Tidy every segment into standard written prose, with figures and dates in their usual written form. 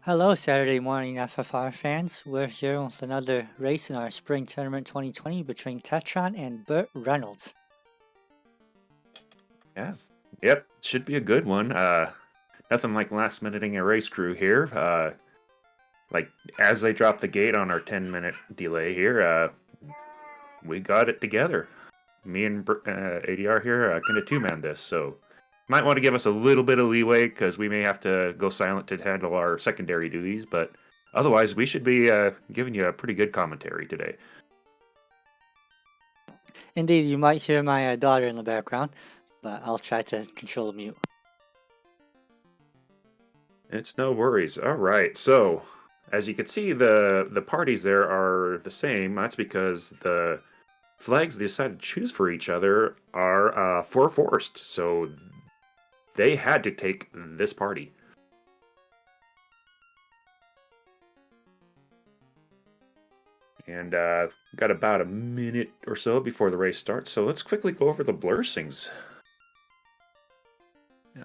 Hello, Saturday morning FFR fans. We're here with another race in our Spring Tournament 2020 between Tetron and BurtReynoldz. Yeah. Yep. Should be a good one. Nothing like last minuting a race crew here. Like as they drop the gate on our 10-minute delay here, we got it together. Me and ADR here gonna two-man this, so might want to give us a little bit of leeway because we may have to go silent to handle our secondary duties, but otherwise we should be giving you a pretty good commentary today. Indeed, you might hear my daughter in the background, but I'll try to control the mute. It's no worries. All right, so as you can see, the parties there are the same. That's because the flags they decided to choose for each other are forced, so they had to take this party. And got about a minute or so before the race starts, so let's quickly go over the blursings.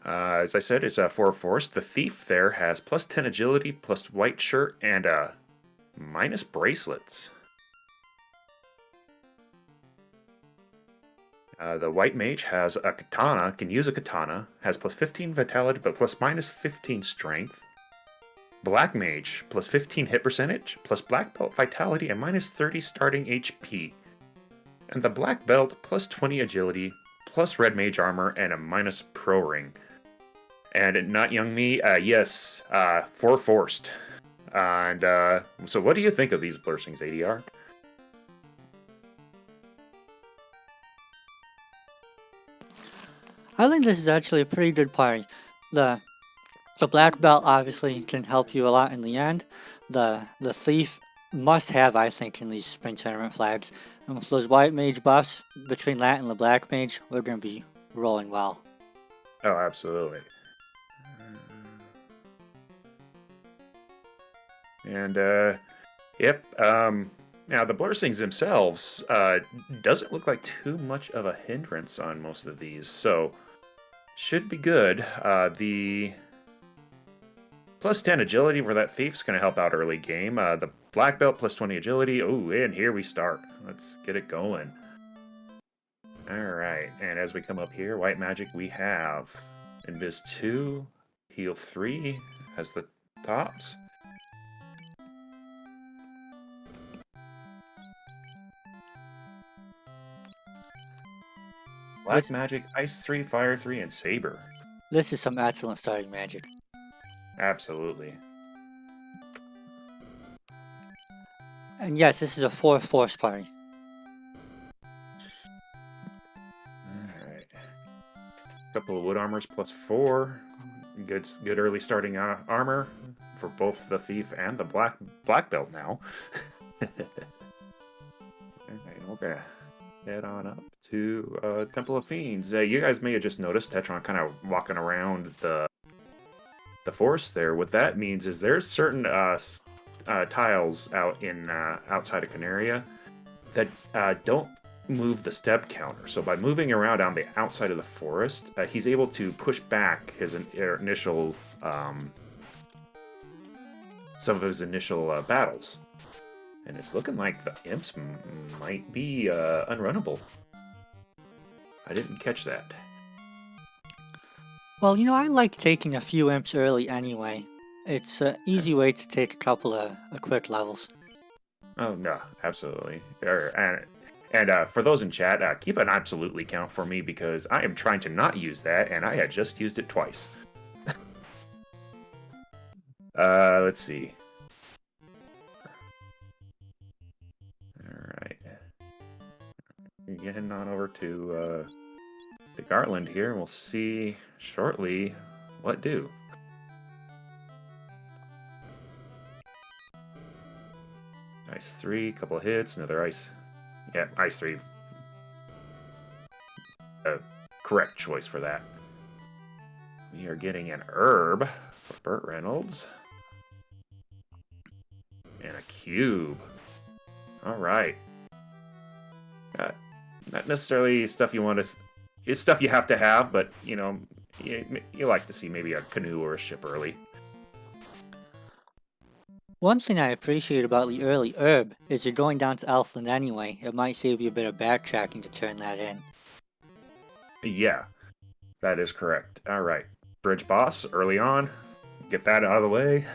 As I said, it's four force. The thief there has plus 10 agility, plus white shirt, and minus bracelets. The white mage has a katana, can use a katana, has plus 15 vitality, but plus minus 15 strength. Black mage, plus 15 hit percentage, plus black belt vitality, and minus 30 starting HP. And the black belt, plus 20 agility, plus red mage armor, and a minus pro ring. And not young me, yes, four forced. And so what do you think of these blursings, ADR? I think this is actually a pretty good party. The black belt obviously can help you a lot in the end. The thief must have, I think, in these Spring Tournament flags. And with those white mage buffs, between that and the black mage, we're going to be rolling well. Oh, absolutely. And, yep, now the blursings themselves doesn't look like too much of a hindrance on most of these, so should be good. The plus 10 agility for that thief's going to help out early game. The black belt plus 20 agility. Oh, and here we start. Let's get it going. Alright, and as we come up here, white magic we have Invis 2, heal 3 as the tops. Black magic, ice 3, fire 3, and saber. This is some excellent starting magic. Absolutely. And yes, this is a 4 force party. Alright. Couple of wood armors plus 4. Good early starting armor for both the thief and the black belt now. Okay. Head on up to Temple of Fiends. You guys may have just noticed Tetron kind of walking around the forest there. What that means is there's certain tiles out in outside of Canaria that don't move the step counter. So by moving around on the outside of the forest, he's able to push back his initial some of his initial battles. And it's looking like the imps might be unrunnable. I didn't catch that. Well, you know, I like taking a few imps early anyway. It's an easy way to take a couple of quick levels. Oh, no, absolutely. And for those in chat, keep an absolutely count for me because I am trying to not use that, and I had just used it twice. Let's see. Getting on over to the Garland here, and we'll see shortly what do. Ice 3, couple of hits, another ice. Yeah, ice 3. Correct choice for that. We are getting an herb for BurtReynoldz. And a cube. Alright. Not necessarily stuff you want to... It's stuff you have to have, but, you know, you like to see maybe a canoe or a ship early. One thing I appreciate about the early herb is you're going down to Elfland anyway. It might save you a bit of backtracking to turn that in. Yeah, that is correct. All right, bridge boss early on. Get that out of the way.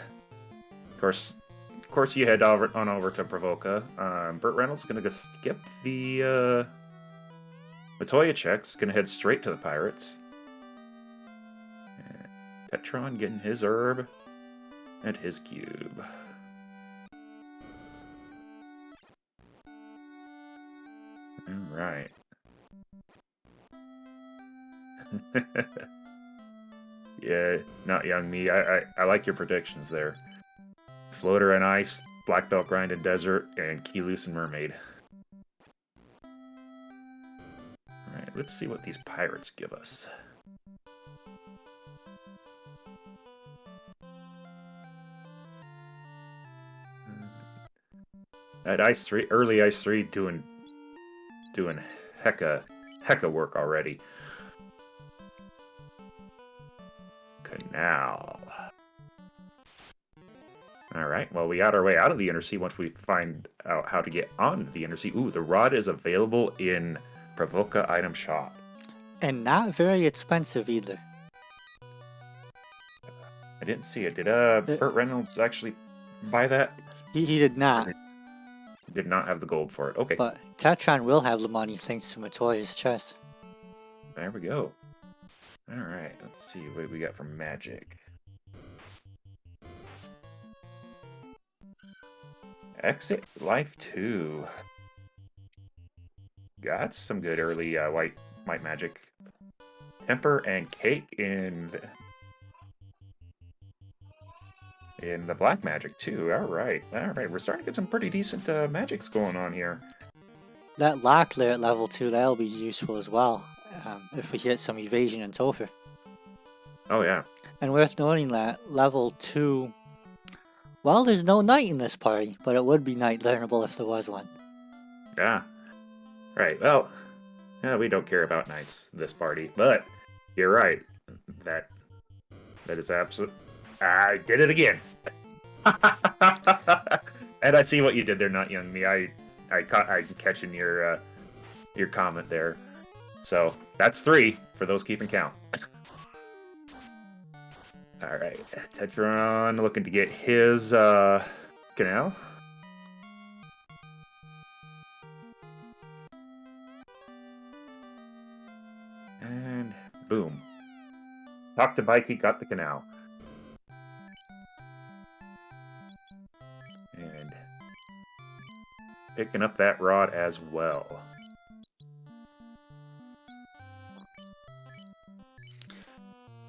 Of course, you head over to Provoca. BurtReynoldz gonna go skip the Matoya checks. Gonna head straight to the pirates. And Tetron getting his herb and his cube. All right. Yeah, not young me. I like your predictions there. Floater and Ice, Black Belt Grind and Desert, and Key Loose and Mermaid. Alright, let's see what these pirates give us. At Ice 3, early Ice 3 doing hecka work already. Canal. Alright, well, we got our way out of the Inner Sea once we find out how to get on the Inner Sea. Ooh, the rod is available in Provoca Item Shop. And not very expensive either. I didn't see it. Did BurtReynoldz actually buy that? He did not. Did not have the gold for it. Okay. But Tetron will have the money thanks to Matoya's chest. There we go. Alright, let's see what we got from Magic. Exit Life 2. Got some good early white magic. Temper and Cake in the black magic too. Alright. We're starting to get some pretty decent magics going on here. That lock there at level 2, that'll be useful as well. If we hit some evasion and Topher. Oh yeah. And worth noting that level 2, well, there's no knight in this party, but it would be knight learnable if there was one. Yeah. Right, well, yeah, we don't care about knights this party, but you're right. That is absolute. I did it again. And I see what you did there, not young me. I'm catching your comment there. So that's 3 for those keeping count. All right, Tetron looking to get his canal. And boom. Talk to Bikey, got the canal. And picking up that rod as well.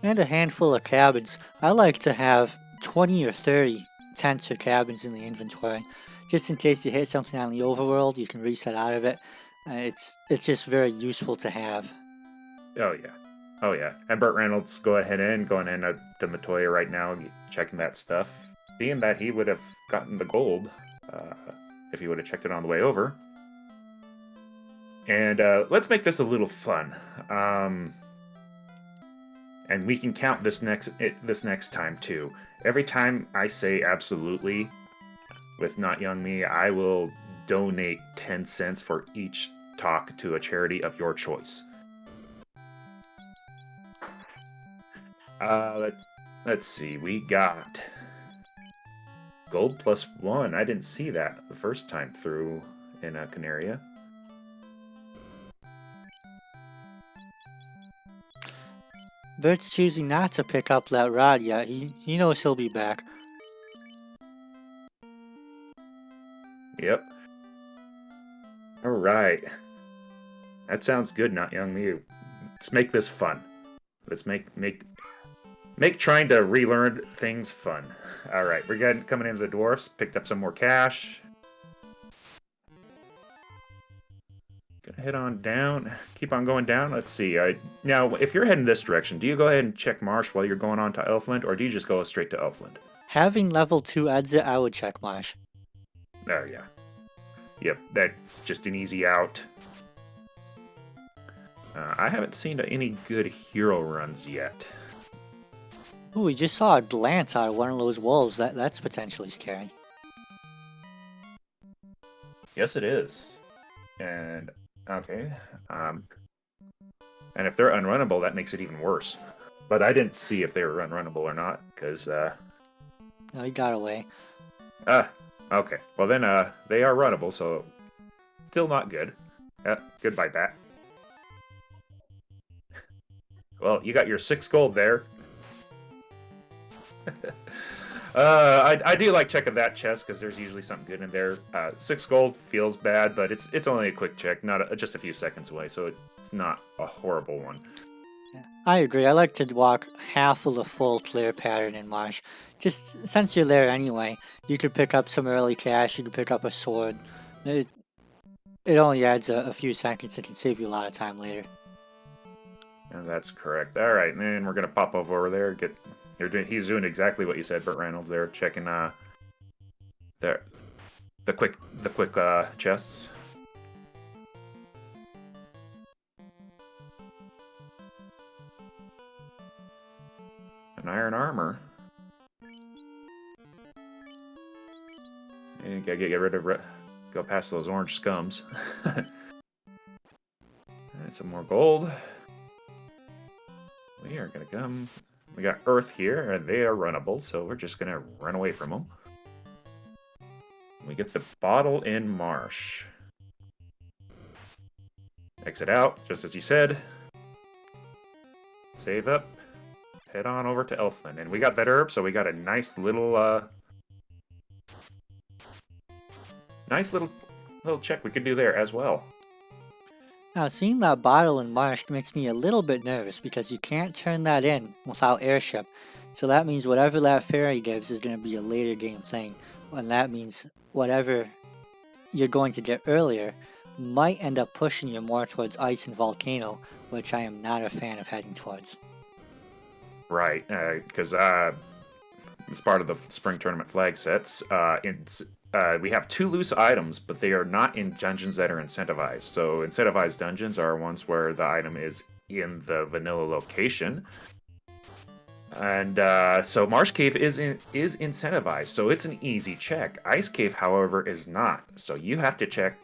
And a handful of cabins. I like to have 20 or 30 tents or cabins in the inventory. Just in case you hit something on the overworld, you can reset out of it. It's just very useful to have. Oh yeah. And BurtReynoldz going in to Matoya right now, checking that stuff. Seeing that he would have gotten the gold if he would have checked it on the way over. And let's make this a little fun. And we can count this next time too. Every time I say absolutely with Not Young Me, I will donate 10 cents for each talk to a charity of your choice. Let's see. We got gold +1. I didn't see that the first time through in Canaria. Bert's choosing not to pick up that rod yet. He knows he'll be back. Yep. Alright. That sounds good, Not Young Me. Let's make this fun. Let's make trying to relearn things fun. Alright, we're coming into the dwarfs, picked up some more cash. Gonna head on down, keep on going down. Let's see. Now, if you're heading this direction, do you go ahead and check Marsh while you're going on to Elfland, or do you just go straight to Elfland? Having level 2 exit, I would check Marsh. Oh, yeah. Yep, that's just an easy out. I haven't seen any good hero runs yet. Ooh, we just saw a glance out of one of those wolves. That's potentially scary. Yes, it is. And okay. And if they're unrunnable, that makes it even worse. But I didn't see if they were unrunnable or not, because No, he got away. okay. Well then they are runnable, so still not good. Goodbye, bat. Well, you got your 6 gold there. I do like checking that chest because there's usually something good in there. 6 gold feels bad, but it's only a quick check, not just a few seconds away, so it's not a horrible one. Yeah, I agree. I like to walk half of the full clear pattern in Marsh. Just since you're there anyway, you could pick up some early cash, you could pick up a sword. It only adds a few seconds. It can save you a lot of time later. And that's correct. All right, man, we're gonna pop over there. He's doing exactly what you said, BurtReynoldz. There, checking the quick chests. An iron armor. You gotta get rid of. Go past those orange scums. And some more gold. We are gonna come. We got earth here, and they are runnable, so we're just gonna run away from them. We get the bottle in Marsh. Exit out, just as you said. Save up. Head on over to Elfland. And we got that herb, so we got a nice little check we could do there as well. Now, seeing that bottle in Marsh makes me a little bit nervous because you can't turn that in without airship. So that means whatever that fairy gives is going to be a later game thing. And that means whatever you're going to get earlier might end up pushing you more towards ice and volcano, which I am not a fan of heading towards. Right, because it's part of the spring tournament flag sets. We have 2 loose items, but they are not in dungeons that are incentivized. So incentivized dungeons are ones where the item is in the vanilla location. And so Marsh Cave is incentivized, so it's an easy check. Ice Cave, however, is not. So you have to check.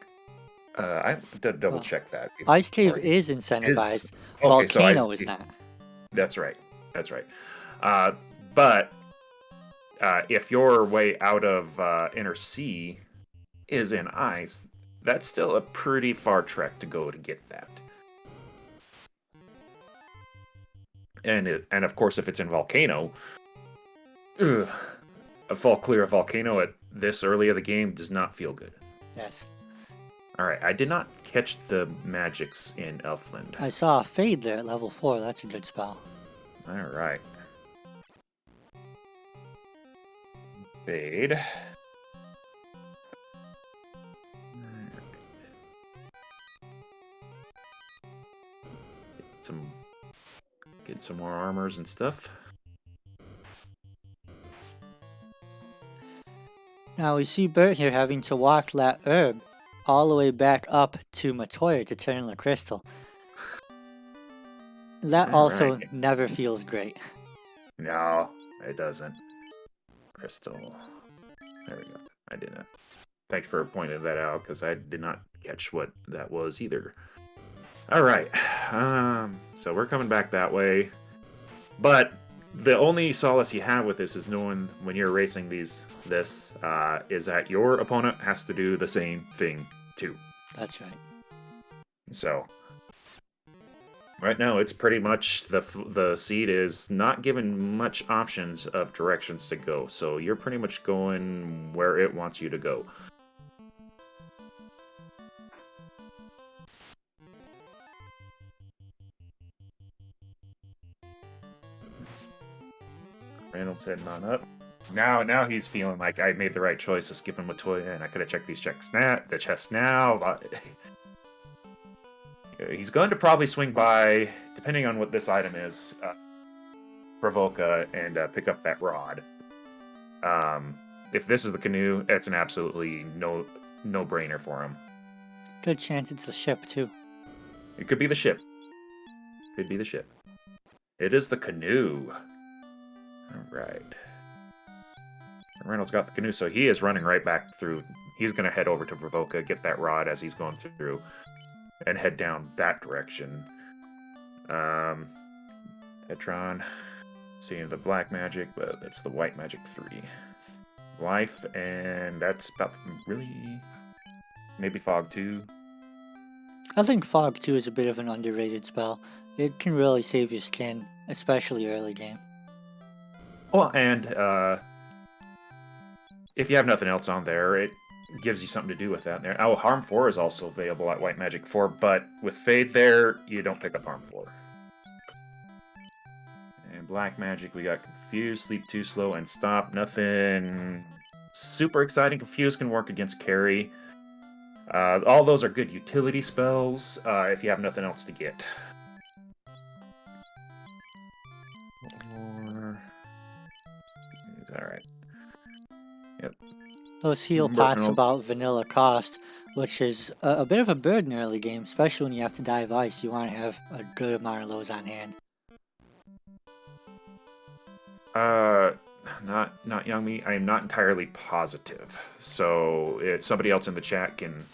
I double check that. Ice Cave is incentivized. Okay, Volcano so is not. That's right. That's right. But if your way out of Inner Sea is in ice, that's still a pretty far trek to go to get that. And of course, if it's in Volcano, a fall clear of Volcano at this early of the game does not feel good. Yes. All right, I did not catch the magics in Elfland. I saw a fade there at level 4. That's a good spell. All right. Fade. Get some more armors and stuff. Now we see Burt here having to walk that herb all the way back up to Matoya to turn the crystal. That also never feels great. No, it doesn't. Crystal. There we go. I did not. Thanks for pointing that out, because I did not catch what that was either. All right. So we're coming back that way. But the only solace you have with this is knowing when you're racing this is that your opponent has to do the same thing too. That's right. So right now it's pretty much the seed is not given much options of directions to go. So you're pretty much going where it wants you to go. Reynolds heading on up. Now he's feeling like I made the right choice of skipping Matoya, and I could have checked these the chest now. He's going to probably swing by, depending on what this item is, Provoca and pick up that rod. If this is the canoe, it's an absolutely no-brainer for him. Good chance it's the ship too. It could be the ship. Could be the ship. It is the canoe. All right. Reynolds got the canoe, so he is running right back through. he's going to head over to Provoca, get that rod as he's going through, and head down that direction. Tetron, seeing the black magic, but it's the white magic 3. Life, and that's about really... maybe Fog 2. I think Fog 2 is a bit of an underrated spell. It can really save your skin, especially early game. Well, and if you have nothing else on there, it gives you something to do with that there. Oh, Harm 4 is also available at White Magic 4, but with Fade there, you don't pick up Harm 4. And Black Magic, we got Confuse, Sleep Too Slow, and Stop. Nothing super exciting. Confuse can work against Carry. All those are good utility spells if you have nothing else to get. Alright. Yep. Those heal pots about vanilla cost, which is a bit of a burden early game, especially when you have to dive ice. You want to have a good amount of those on hand. Not Young Me. I am not entirely positive. So somebody else in the chat can.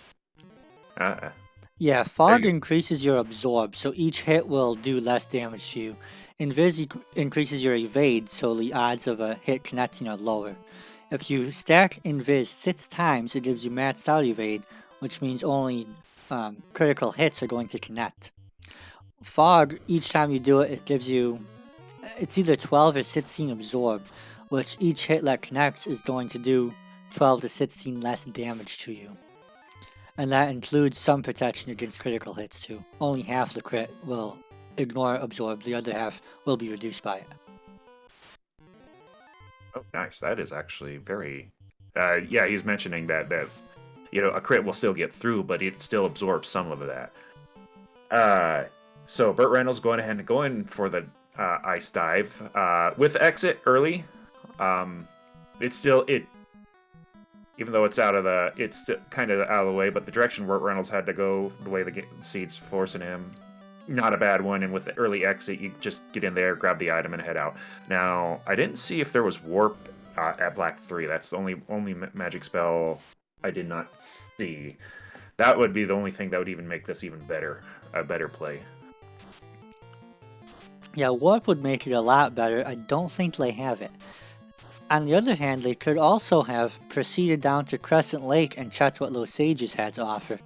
Yeah, Fog increases your absorb, so each hit will do less damage to you. Invis increases your evade, so the odds of a hit connecting are lower. If you stack Invis 6 times, it gives you maxed out evade, which means only critical hits are going to connect. Fog, each time you do it, it gives you, it's either 12 or 16 absorb, which each hit that connects is going to do 12 to 16 less damage to you. And that includes some protection against critical hits too. Only half the crit will ignore absorb, the other half will be reduced by it. Oh, nice. That is actually very... yeah, he's mentioning that a crit will still get through, but it still absorbs some of that. So BurtReynoldz going ahead and going for the ice dive. With exit early, even though it's it's still kind of out of the way, but the direction BurtReynoldz had to go, the way the seed's forcing him, not a bad one. And with the early exit, you just get in there, grab the item, and head out. Now, I didn't see if there was warp at Black 3. That's the only magic spell I did not see. That would be the only thing that would even make this even better, a better play. Yeah, warp would make it a lot better. I don't think they have it. On the other hand, they could also have proceeded down to Crescent Lake and checked what Los Sages had to offer.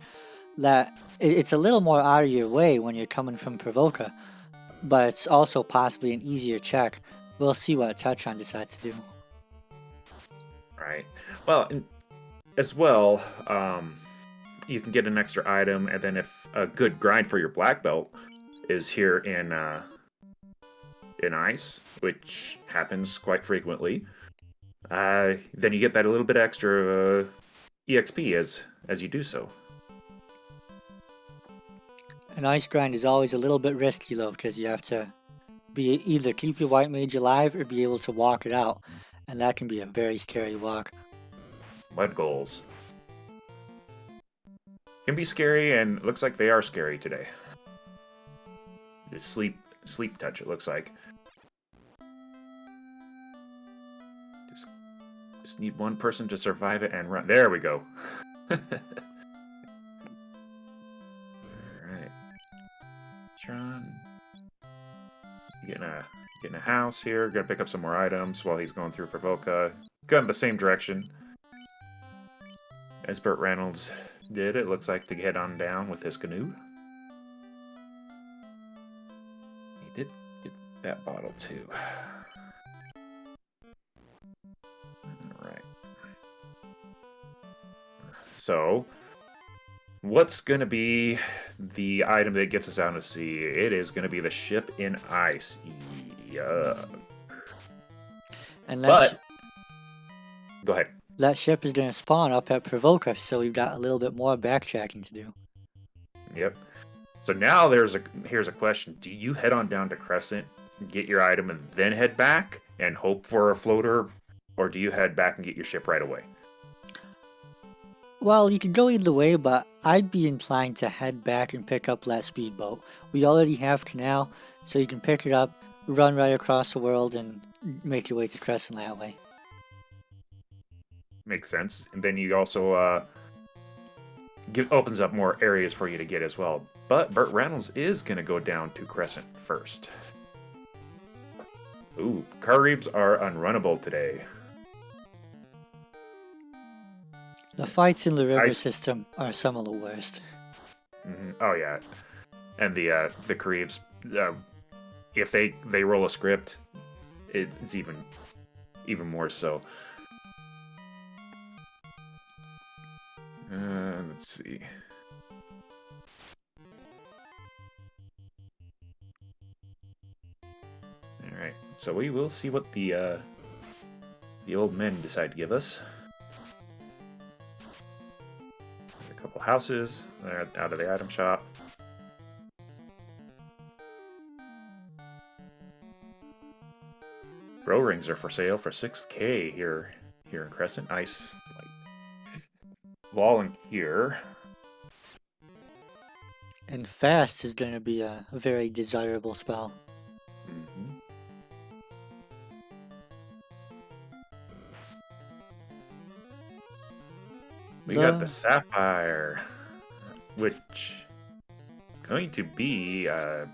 That it's a little more out of your way when you're coming from Provoca, but it's also possibly an easier check. We'll see what Tetron decides to do. Right. Well, as well, you can get an extra item, and then if a good grind for your black belt is here in ice, which happens quite frequently, then you get that a little bit extra EXP as you do so. An ice grind is always a little bit risky though, because you have to either keep your white mage alive or be able to walk it out, and that can be a very scary walk. Mud goals can be scary, and it looks like they are scary today. The sleep touch, it looks like. Just need one person to survive it and run. There we go. Alright. Tron. Getting a house here. Gonna pick up some more items while he's going through Provoca. Going the same direction as BurtReynoldz did, it looks like, to head on down with his canoe. He did get that bottle too. Alright. So, what's going to be the item that gets us out to sea? It is going to be the ship in ice. Yuck. And go ahead. That ship is going to spawn up at Provoca, so we've got a little bit more backtracking to do. Yep. So now here's a question. Do you head on down to Crescent, get your item, and then head back and hope for a floater? Or do you head back and get your ship right away? Well, you could go either way, but I'd be inclined to head back and pick up that speedboat. We already have Canal, so you can pick it up, run right across the world, and make your way to Crescent that way. makes sense. And then you also opens up more areas for you to get as well. But BurtReynoldz is going to go down to Crescent first. Ooh, Caribs are unrunnable today. The fights in the river Ice. system are some of the worst. Oh yeah, and the Caribs, if they roll a script, it's even more so. Let's see. All right, so we will see what the old men decide to give us. A couple houses. They're out of the item shop. Grow rings are for sale for 6K here in Crescent. Nice wall in here. And fast is going to be a very desirable spell. Mm-hmm. We got the Sapphire, which going to be, I'm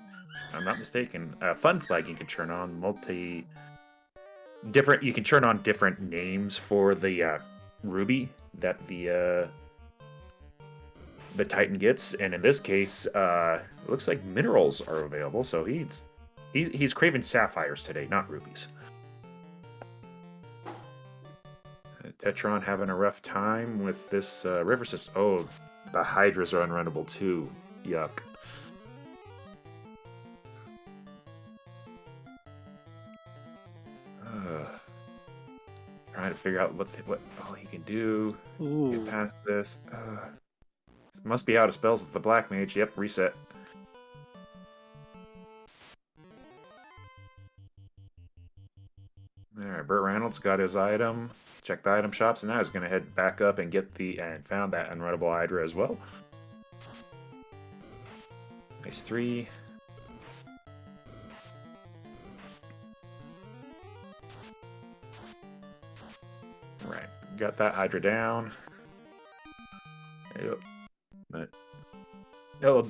not mistaken, Fun Flag you can turn on you can turn on different names for the ruby that the Titan gets, and in this case, it looks like minerals are available. So he's craving sapphires today, not rubies. Tetron having a rough time with this river system. Oh, the hydras are unrunnable too. Yuck. Trying to figure out what all he can do. Ooh. Get past this. Must be out of spells with the Black Mage. Yep, reset. Alright, BurtReynoldz got his item. Check the item shops, and now he's going to head back up and found that unrunnable Hydra as well. Nice 3. Right, got that Hydra down. Yep. But no,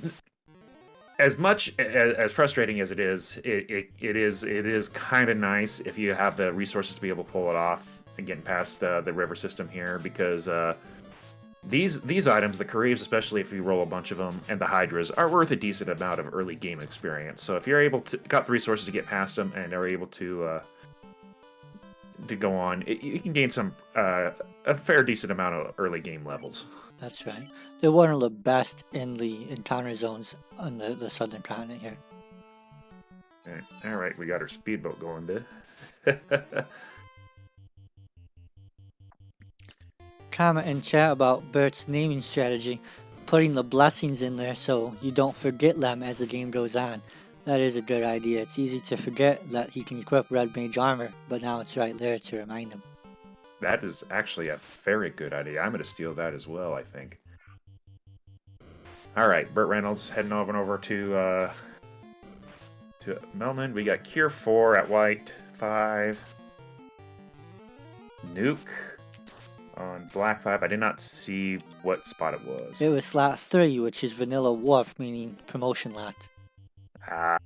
as much as frustrating as it is, it is kind of nice if you have the resources to be able to pull it off and getting past the river system here, because these items, the Caribs, especially if you roll a bunch of them, and the Hydras, are worth a decent amount of early game experience. So if you're got the resources to get past them and are able to go on, you can gain a fair decent amount of early game levels. That's right. They're one of the best in the encounter zones on the southern continent here. All right, we got our speedboat going to. Comment in chat about Bert's naming strategy, putting the blessings in there so you don't forget them as the game goes on. That is a good idea. It's easy to forget that he can equip Red Mage armor, but now it's right there to remind him. That is actually a very good idea. I'm going to steal that as well, I think. All right, BurtReynoldz heading over to Melman. We got Cure 4 at white 5. Nuke on black 5. I did not see what spot it was. It was slot 3, which is vanilla warp, meaning promotion locked. Ah.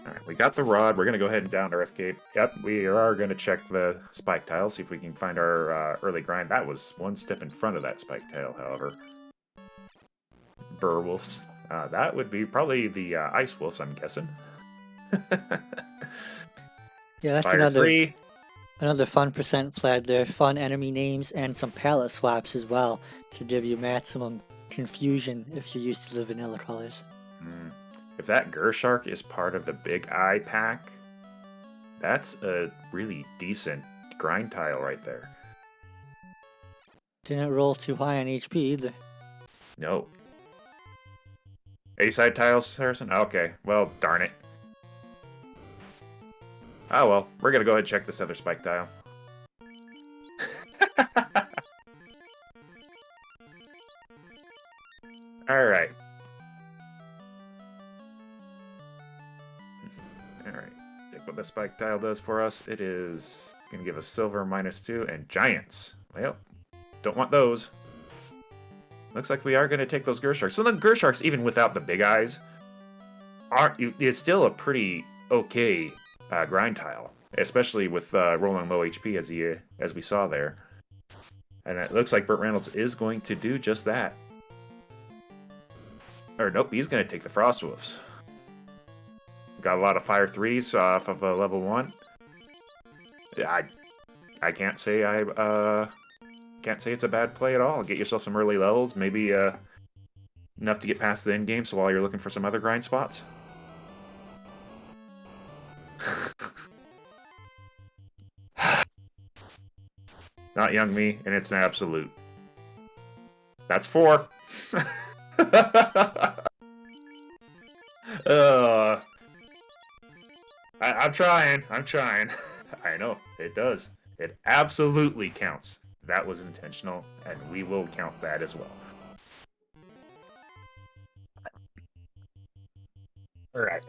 Alright, we got the rod. We're going to go ahead and down our FK. Yep, we are going to check the spike tile, see if we can find our early grind. That was one step in front of that spike tile, however. Burwolves. That would be probably the Ice Wolves, I'm guessing. Yeah, that's another fun percent flag there. Fun enemy names and some palette swaps as well to give you maximum confusion if you're used to the vanilla colors. If that Gershark is part of the Big Eye pack, that's a really decent grind tile right there. Didn't roll too high on HP either. No. A-side tiles, Harrison? Okay, well, darn it. Oh well, we're gonna go ahead and check this other spike tile. Alright. Alright. Check what the spike tile does for us. It is going to give us silver -2 and giants. Well, don't want those. Looks like we are going to take those Gersharks. So the Gersharks, even without the big eyes, it's still a pretty okay grind tile. Especially with rolling low HP as we saw there. And it looks like BurtReynoldz is going to do just that. Or nope, he's going to take the Frost Wolves. Got a lot of Fire 3s off of level 1. I can't say can't say it's a bad play at all. Get yourself some early levels, maybe enough to get past the end game. So while you're looking for some other grind spots. Not young me, and it's an absolute. That's 4. I'm trying. I know, it does. It absolutely counts. That was intentional, and we will count that as well. Alright.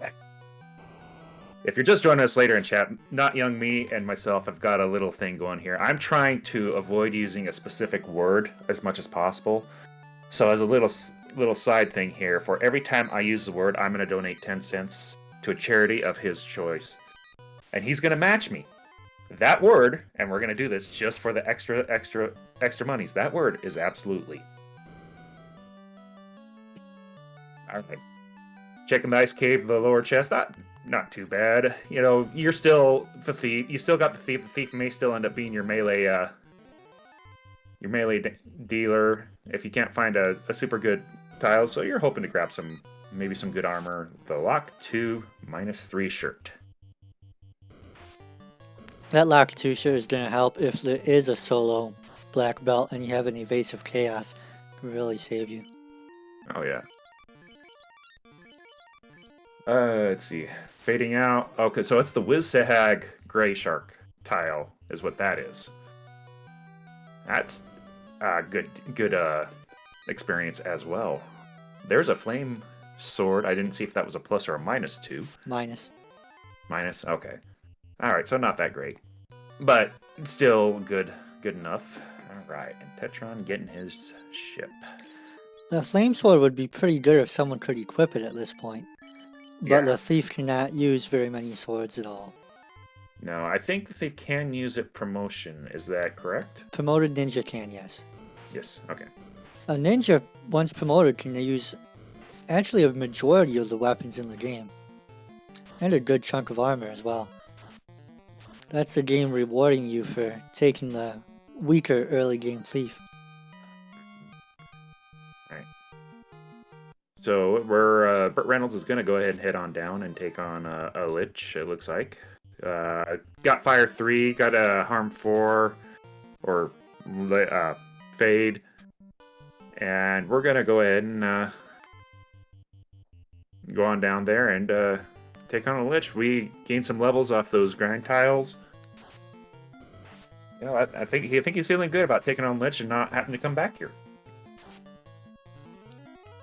If you're just joining us later in chat, Not Young Me and myself have got a little thing going here. I'm trying to avoid using a specific word as much as possible. So as a little side thing here, for every time I use the word, I'm going to donate 10 cents to a charity of his choice. And he's going to match me. That word, and we're going to do this just for the extra monies. That word is absolutely. Alright. Checking the ice cave, the lower chest. Not too bad. You know, you're still the thief. You still got the thief. The thief may still end up being your melee dealer if you can't find a super good tile. So you're hoping to grab maybe some good armor. The Lock 2 -3 shirt. That Lock 2 shirt is going to help if there is a solo black belt and you have an evasive chaos. It can really save you. Oh yeah. Let's see. Fading out. Okay, so it's the Wiz-Sahag Gray Shark tile, is what that is. That's good experience as well. There's a flame sword. I didn't see if that was a plus or a -2. Minus. Minus? Okay. Alright, so not that great. But still good enough. Alright, and Tetron getting his ship. The flame sword would be pretty good if someone could equip it at this point. But Yeah. the thief cannot use very many swords at all. No, I think they can use it promotion. Is that correct? Promoted ninja can, yes. Yes, okay. A ninja, once promoted, can use actually a majority of the weapons in the game. And a good chunk of armor as well. That's the game rewarding you for taking the weaker early game thief. Alright. So we're BurtReynoldz is gonna go ahead and head on down and take on a Lich, it looks like. Got Fire 3, got a Harm 4, or Fade. And we're gonna go ahead and go on down there and take on a Lich. We gained some levels off those grind tiles. You know, I think he's feeling good about taking on Lich and not having to come back here.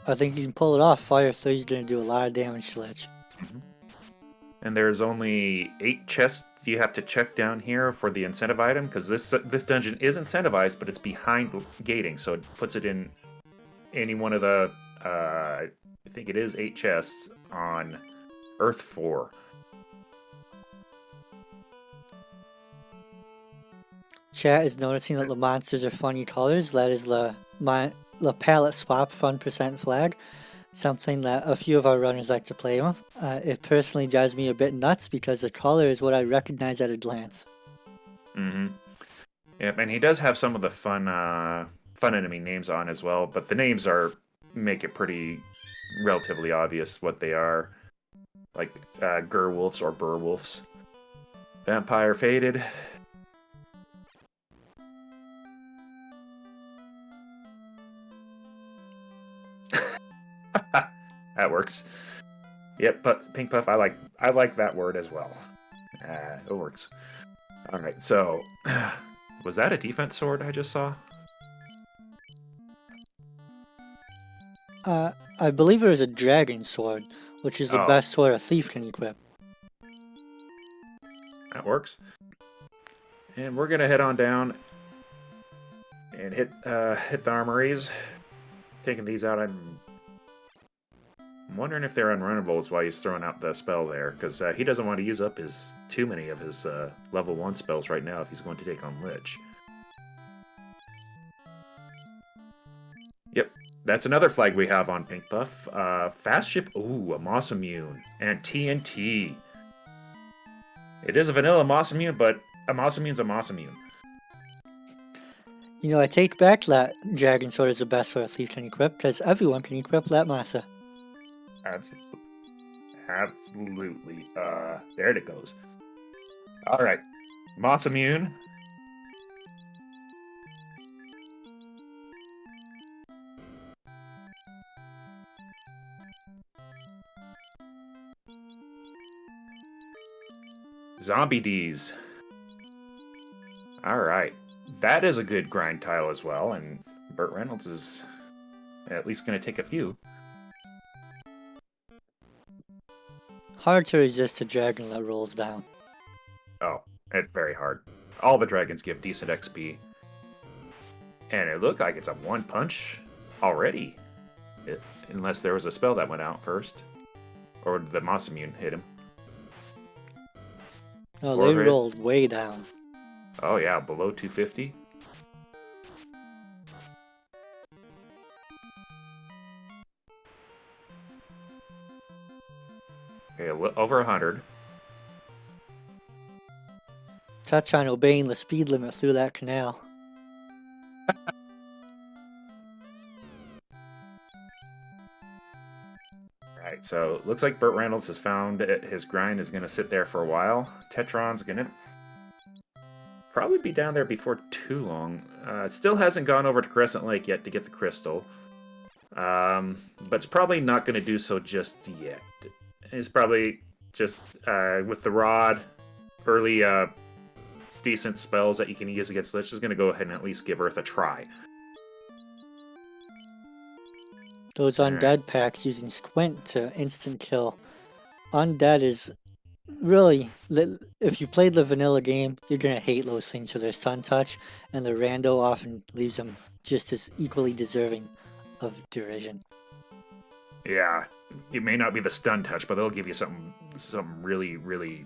I think you can pull it off. Fire 3 is going to do a lot of damage to Lich. Mm-hmm. And there's only 8 chests you have to check down here for the incentive item, because this dungeon is incentivized, but it's behind gating, so it puts it in any one of the I think it is 8 chests on Earth 4. Chat is noticing that the monsters are funny colors. That is the palette swap fun % flag. Something that a few of our runners like to play with. It personally drives me a bit nuts because the color is what I recognize at a glance. Mm-hmm. Yep, and he does have some of the fun enemy names on as well, but the names make it pretty relatively obvious what they are. Like Gerwolves or Burwolves. Vampire Faded. That works. Yep, but Pink Puff, I like that word as well. It works. All right, so was that a defense sword I just saw? I believe it was a dragon sword, which is the best sword a thief can equip. That works. And we're gonna head on down and hit the armories. Taking these out, I'm wondering if they're unrunnables while he's throwing out the spell there, because he doesn't want to use up too many of his level 1 spells right now if he's going to take on Lich. Yep, that's another flag we have on Pink Buff. Fast Ship, ooh, a Moss Immune, and TNT. It is a vanilla Moss Immune, but a Moss Immune's a Moss Immune. You know, I take back that Dragon Sword is the best way a thief can equip, because everyone can equip that Masa. Absolutely. There it goes. Alright. Moss Immune. Zombie D's. Alright. That is a good grind tile as well, and BurtReynoldz is at least going to take a few. Hard to resist a dragon that rolls down. Oh, it's very hard. All the dragons give decent XP. And it looked like it's a one punch already. Unless there was a spell that went out first. Or the Moss Immune hit him. No, they rolled way down. Oh yeah, below 250. Okay, over 100. Tetron obeying the speed limit through that canal. Right, so looks like BurtReynoldz has found his grind is going to sit there for a while. Tetron's going to probably be down there before too long. Still hasn't gone over to Crescent Lake yet to get the crystal. But it's probably not going to do so just yet. It's probably just with the rod, early decent spells that you can use against Lich is going to go ahead and at least give Earth a try. Those undead packs using Squint to instant kill. Undead is really, if you played the vanilla game, you're going to hate those things for their stun touch, and the rando often leaves them just as equally deserving of derision. Yeah, it may not be the stun touch, but they'll give you something really, really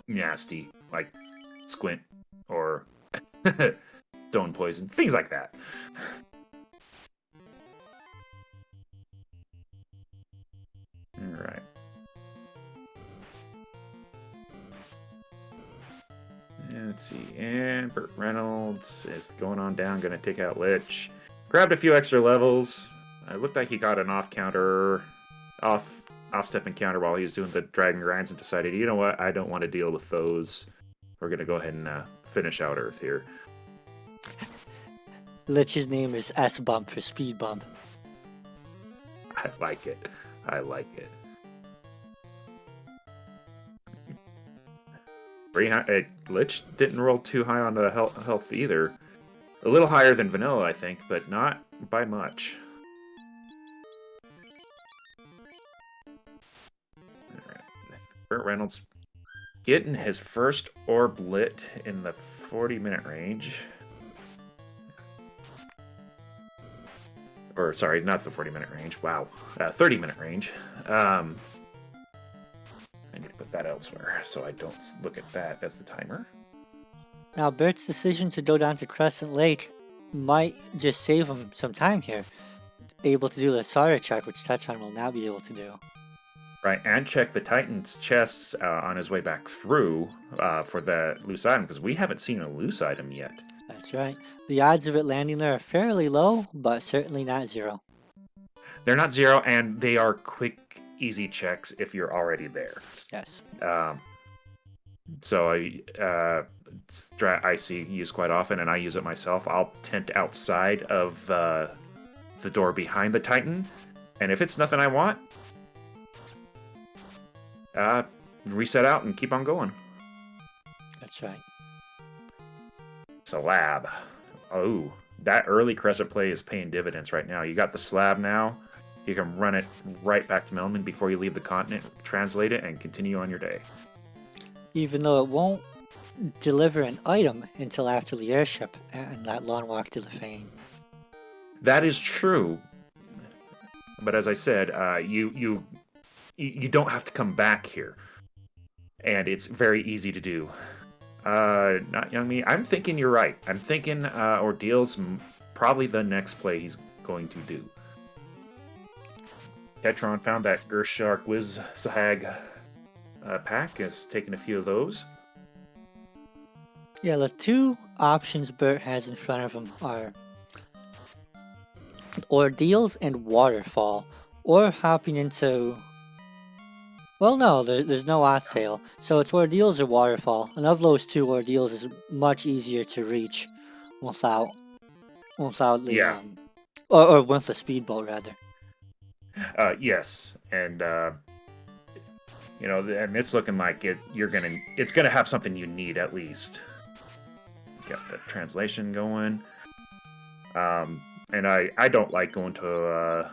nasty, like Squint or Stone Poison, things like that. Alright. Let's see. And BurtReynoldz is going on down, going to take out Lich. Grabbed a few extra levels. It looked like he got an off-step encounter while he was doing the dragon grinds and decided, you know what, I don't want to deal with those. We're going to go ahead and finish out Earth here. Lich's name is S-Bump for Speed Bump. I like it. I like it. Lich didn't roll too high on the health either. A little higher than vanilla, I think, but not by much. Alright. BurtReynoldz getting his first orb lit in the 40-minute range. Or, sorry, not the 40-minute range. Wow. 30-minute range. I need to put that elsewhere so I don't look at that as the timer. Now, Bert's decision to go down to Crescent Lake might just save him some time here. Able to do the Sara check, which Tetron will now be able to do. Right, and check the Titan's chests on his way back through for the loose item, because we haven't seen a loose item yet. That's right. The odds of it landing there are fairly low, but certainly not zero. They're not zero, and they are quick, easy checks if you're already there. Yes. So I see used quite often, and I use it myself. I'll tent outside of the door behind the Titan, and if it's nothing I want, reset out and keep on going. That's right. Slab. Oh, that early Crescent play is paying dividends right now. You got the slab now. You can run it right back to Melman before you leave the continent, translate it, and continue on your day. even though it won't deliver an item until after the airship and that long walk to the Fane. That is true. But as I said, you don't have to come back here. And it's very easy to do. Not young me. I'm thinking you're right. I'm thinking Ordeal's probably the next play he's going to do. Tetron found that Gershark Wiz Sahag pack, has taken a few of those. Yeah, the two options Burt has in front of him are Ordeals and Waterfall, or hopping into... Well, no, there's no art sale, so it's Ordeals or Waterfall, and of those two, Ordeals is much easier to reach without the, or with the speedboat, rather. Yes, and and it's looking like it's gonna have something you need at least. Got the translation going. And I don't like going to the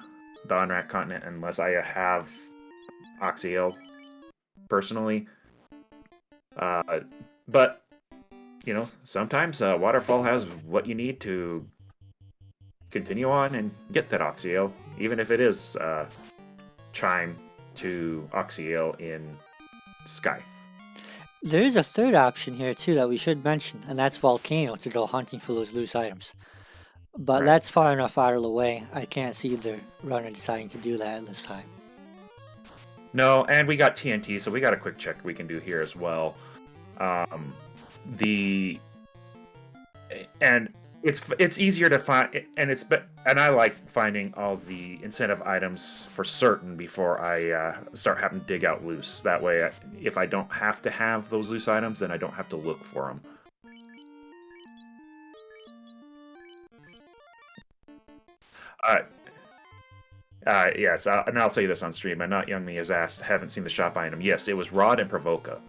Unracked continent unless I have Oxyale personally. But sometimes Waterfall has what you need to continue on and get that Oxyale, even if it is Chime to Oxyale in Sky. There is a third option here too that we should mention, and that's Volcano to go hunting for those loose items. But that's far enough out of the way. I can't see the runner deciding to do that at this time. No, and we got TNT, so we got a quick check we can do here as well. It's easier to find, and I like finding all the incentive items for certain before I start having to dig out loose. That way, if I don't have to have those loose items, then I don't have to look for them. Yes, and I'll say this on stream. And Not Young Me has asked, haven't seen the shop item. Yes, it was Rod and Provoca,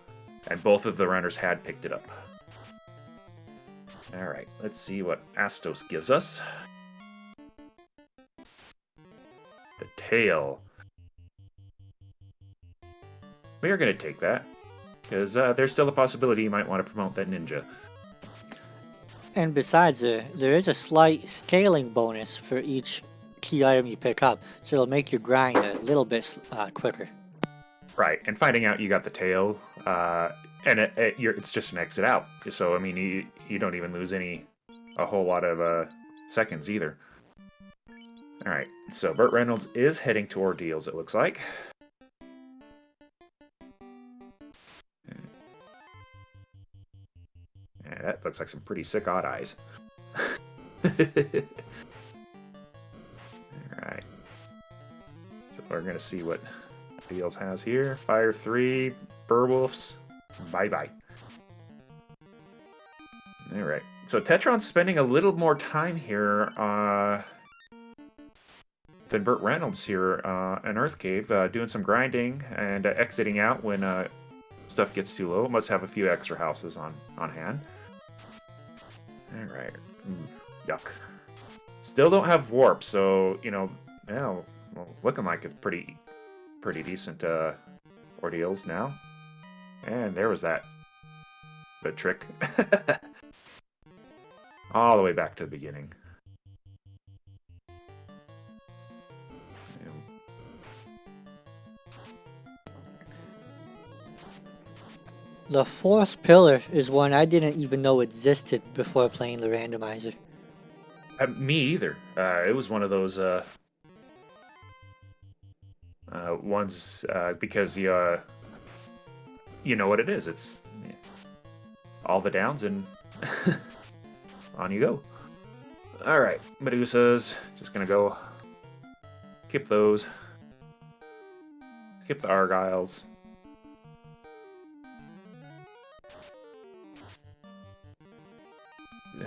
and both of the runners had picked it up. All right, let's see what Astos gives us. The tail. We are going to take that, because there's still a possibility you might want to promote that ninja. And besides, there is a slight scaling bonus for each key item you pick up, so it'll make your grind a little bit quicker. Right, and finding out you got the tail, and it's just an exit out. So I mean, you don't even lose a whole lot of seconds either. All right, so BurtReynoldz is heading to Ordeals. It looks like. Yeah, that looks like some pretty sick odd eyes. Alright. So we're going to see what Ordeals has here. Fire 3, Burwolves, bye-bye. Alright. So Tetron's spending a little more time here than BurtReynoldz here in Earth Cave, doing some grinding and exiting out when stuff gets too low. Must have a few extra houses on hand. Alright. Yuck. Still don't have warp, so, looking like it's pretty decent Ordeals now. And there was the trick. All the way back to the beginning. The fourth pillar is one I didn't even know existed before playing the randomizer. Me either. It was one of those ones because you know what it is. It's all the downs and on you go. All right, Medusas. Just gonna go skip those. Skip the Argyles.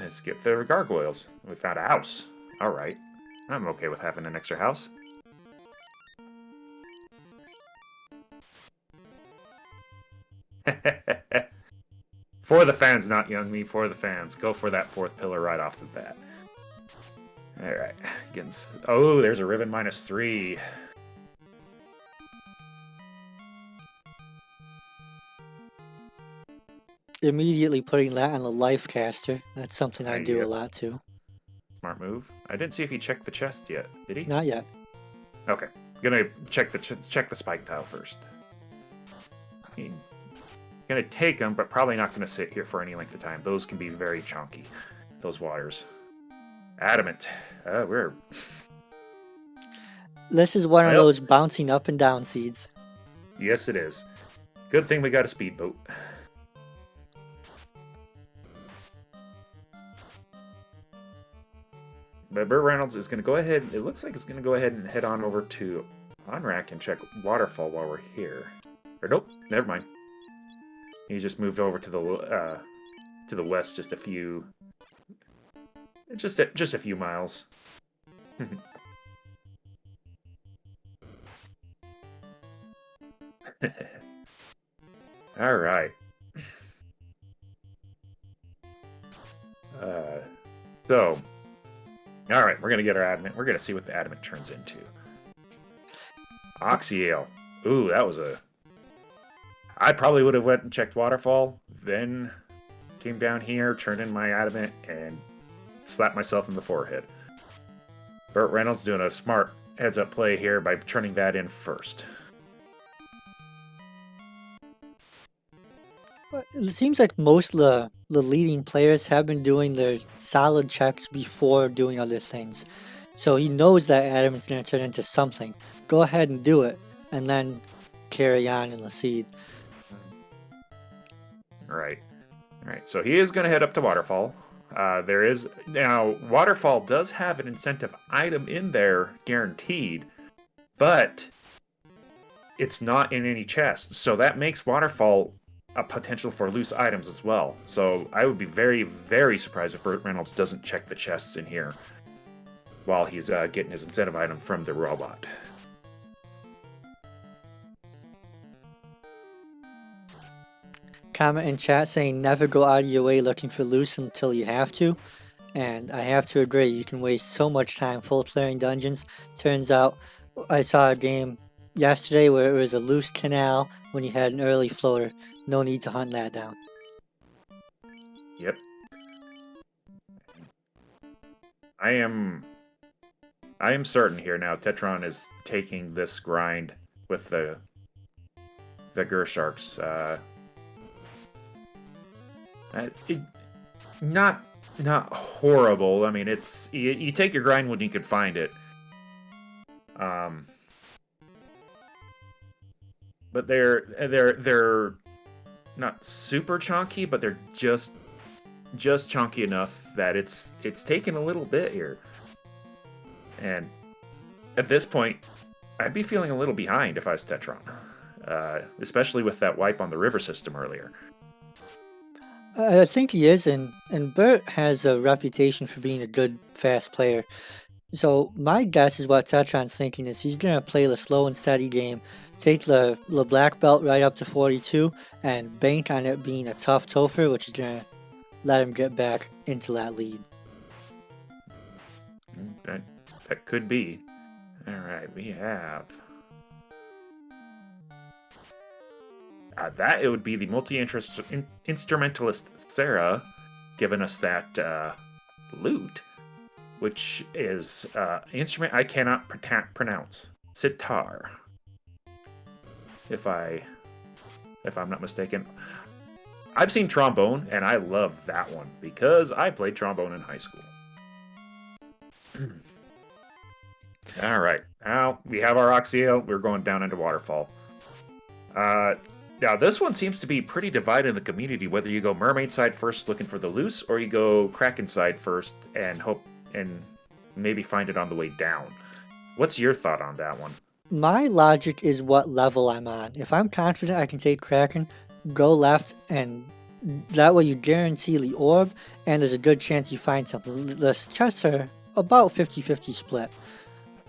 Skip the gargoyles. We found a house. Alright. I'm okay with having an extra house. For the fans, Not Young Me. For the fans. Go for that fourth pillar right off the bat. Alright. Oh, there's a Ribbon -3. immediately putting that on the life caster. That's something I do a Yep. lot too. Smart move. I didn't see if he checked the chest yet. Did he? Not yet. Okay. Gonna check the spike tile first. Gonna take them, but probably not gonna sit here for any length of time. Those can be very chunky. Those waters. Adamant. We're This is one of well. those bouncing up and down seeds. Yes, it is. Good thing we got a speedboat. But BurtReynoldz is going to go ahead. It looks like it's going to go ahead and head on over to Onrack and check waterfall while we're here. Or nope, never mind. He just moved over to the west, just a few miles. All right. So, all right, we're gonna get our adamant. We're gonna see what the adamant turns into. Oxyale. Ooh, that was a. I probably would have went and checked waterfall, then came down here, turned in my adamant, and slapped myself in the forehead. BurtReynoldz doing a smart heads-up play here by turning that in first. It seems like most of the leading players have been doing their solid checks before doing other things. So he knows that Adam's going to turn into something. Go ahead and do it, and then carry on in the seed. Right. So he is going to head up to waterfall. There is now waterfall does have an incentive item in there guaranteed, but it's not in any chest. So that makes waterfall a potential for loose items as well. So I would be very, very surprised if BurtReynoldz doesn't check the chests in here while he's getting his incentive item from the robot. Comment in chat saying never go out of your way looking for loose until you have to. And I have to agree, you can waste so much time full clearing dungeons. Turns out I saw a game yesterday where it was a loose canal when you had an early floater. No need to hunt that down. Yep. I am certain here now Tetron is taking this grind with the Gersharks. Not horrible. I mean, it's you take your grind when you can find it. But they're not super chunky, but they're just chunky enough that it's taken a little bit here. And at this point, I'd be feeling a little behind if I was Tetron, especially with that wipe on the river system earlier. I think he is, and Burt has a reputation for being a good, fast player. So my guess is what Tetron's thinking is he's going to play the slow and steady game, take the black belt right up to 42, and bank on it being a tough Topher, which is going to let him get back into that lead. That could be. Alright, we have... that it would be the multi-instrumentalist Sarah giving us that loot, which is instrument I cannot pronounce. Sitar. If I'm not mistaken. I've seen trombone, and I love that one because I played trombone in high school. All right, now we have our Oxyale. We're going down into Waterfall. Now this one seems to be pretty divided in the community. Whether you go Mermaid side first, looking for the loose, or you go Kraken side first and hope and maybe find it on the way down. What's your thought on that one? My logic is what level I'm on. If I'm confident I can take Kraken, go left, and that way you guarantee the orb, and there's a good chance you find something. The chests are about 50-50 split.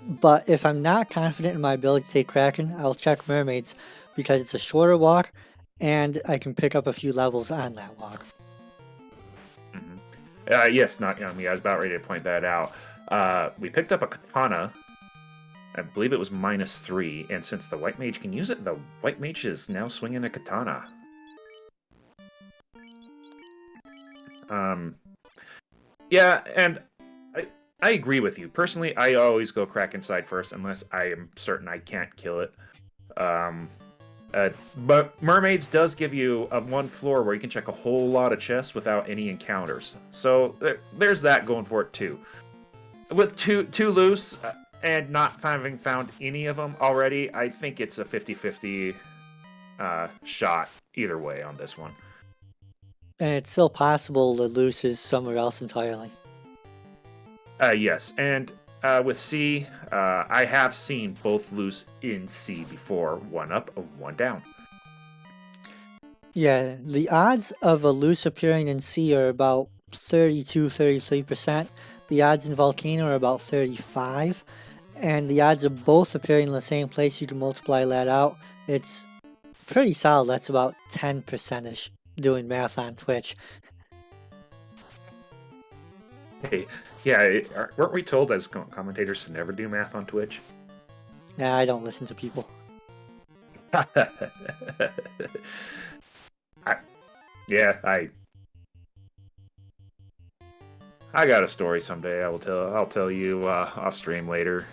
But if I'm not confident in my ability to take Kraken, I'll check Mermaids because it's a shorter walk, and I can pick up a few levels on that walk. Mm-hmm. Yes, not me. I was about ready to point that out. We picked up a katana. I believe it was -3, and since the white mage can use it, the white mage is now swinging a katana. Yeah, and I agree with you. Personally, I always go Kraken side first unless I am certain I can't kill it. Um, but Mermaids does give you a one floor where you can check a whole lot of chests without any encounters. So there's that going for it too. With two loose and not having found any of them already, I think it's a 50-50 shot either way on this one. And it's still possible to lose is somewhere else entirely. Yes, and with C, I have seen both loose in C before, one up, one down. Yeah, the odds of a loose appearing in C are about 32-33%. The odds in Volcano are about 35. And the odds of both appearing in the same place, you can multiply that out. It's pretty solid. That's about 10%ish doing math on Twitch. Hey, yeah, weren't we told as commentators to never do math on Twitch? Nah, I don't listen to people. I got a story someday. I'll tell you off stream later.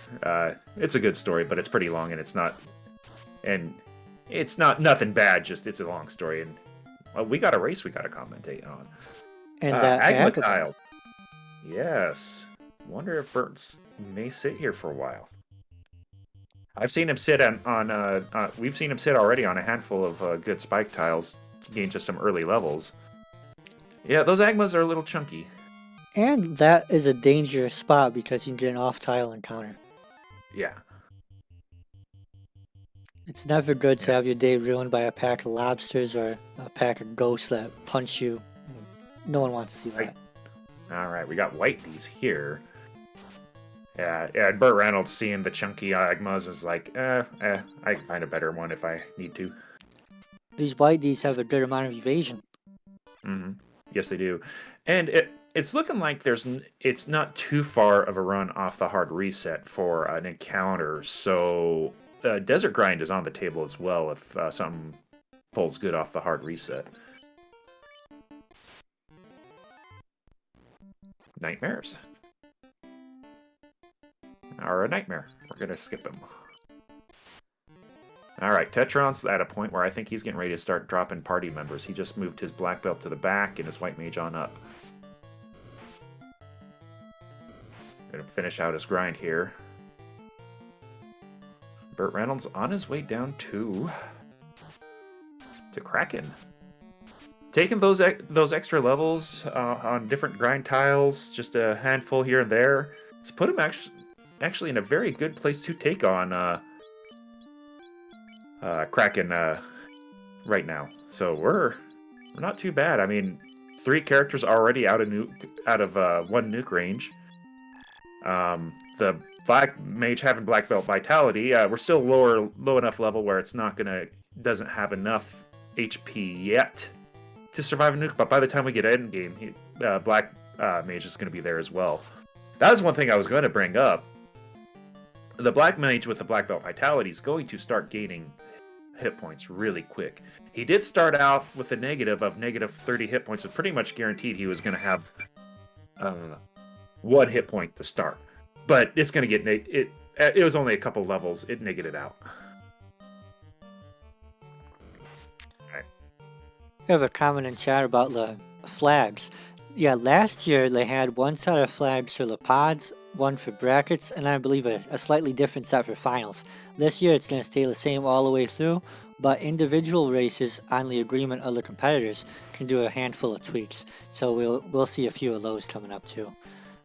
It's a good story, but it's pretty long and it's not nothing bad. Just it's a long story, and we got a race we got to commentate on. And that Agma tiles. Yes. Wonder if Burt's may sit here for a while. I've seen him sit on we've seen him sit already on a handful of good spike tiles to gain just some early levels. Yeah, those Agmas are a little chunky. And that is a dangerous spot because you can get an off-tile encounter. Yeah. It's never good to have your day ruined by a pack of lobsters or a pack of ghosts that punch you. No one wants to see that. Alright, we got white bees here. Yeah, and BurtReynoldz seeing the chunky Agmas is like, I can find a better one if I need to. These white bees have a good amount of evasion. Mm-hmm. Yes, they do. And it's looking like it's not too far of a run off the hard reset for an encounter, so Desert Grind is on the table as well if something pulls good off the hard reset. Nightmares. Or a nightmare. We're going to skip him. Alright, Tetron's at a point where I think he's getting ready to start dropping party members. He just moved his black belt to the back and his white mage on up. Gonna finish out his grind here. BurtReynoldz on his way down to Kraken. Taking those extra levels on different grind tiles, just a handful here and there, it's put him actually in a very good place to take on Kraken right now. So we're not too bad. I mean, 3 characters already out of one nuke range. The black mage having black belt vitality, we're still low enough level where it's doesn't have enough HP yet to survive a nuke. But by the time we get end game, black mage is going to be there as well. That was one thing I was going to bring up. The black mage with the black belt vitality is going to start gaining hit points really quick. He did start off with a negative of -30 hit points. It's pretty much guaranteed he was going to have 1 hit point to start. But it's going to get it was only a couple levels. It negated out. Right. I have a comment in chat about the flags. Yeah, last year they had one set of flags for the pods, one for brackets, and I believe a slightly different set for finals. This year it's going to stay the same all the way through, but individual races on the agreement of the competitors can do a handful of tweaks. So we'll see a few of those coming up too.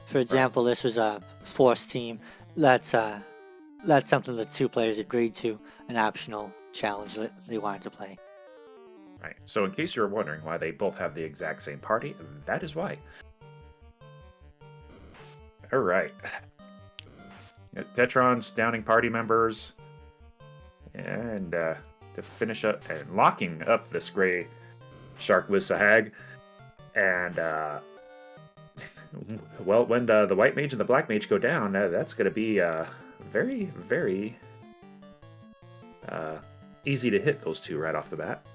For example, this was a forced team. That's something the 2 players agreed to, an optional challenge that they wanted to play. Right. So in case you're wondering why they both have the exact same party, that is why. All right. Tetron's downing party members, and to finish up and locking up this gray shark with Sahag, and well, when the white mage and the black mage go down, that's going to be very, very easy to hit those 2 right off the bat.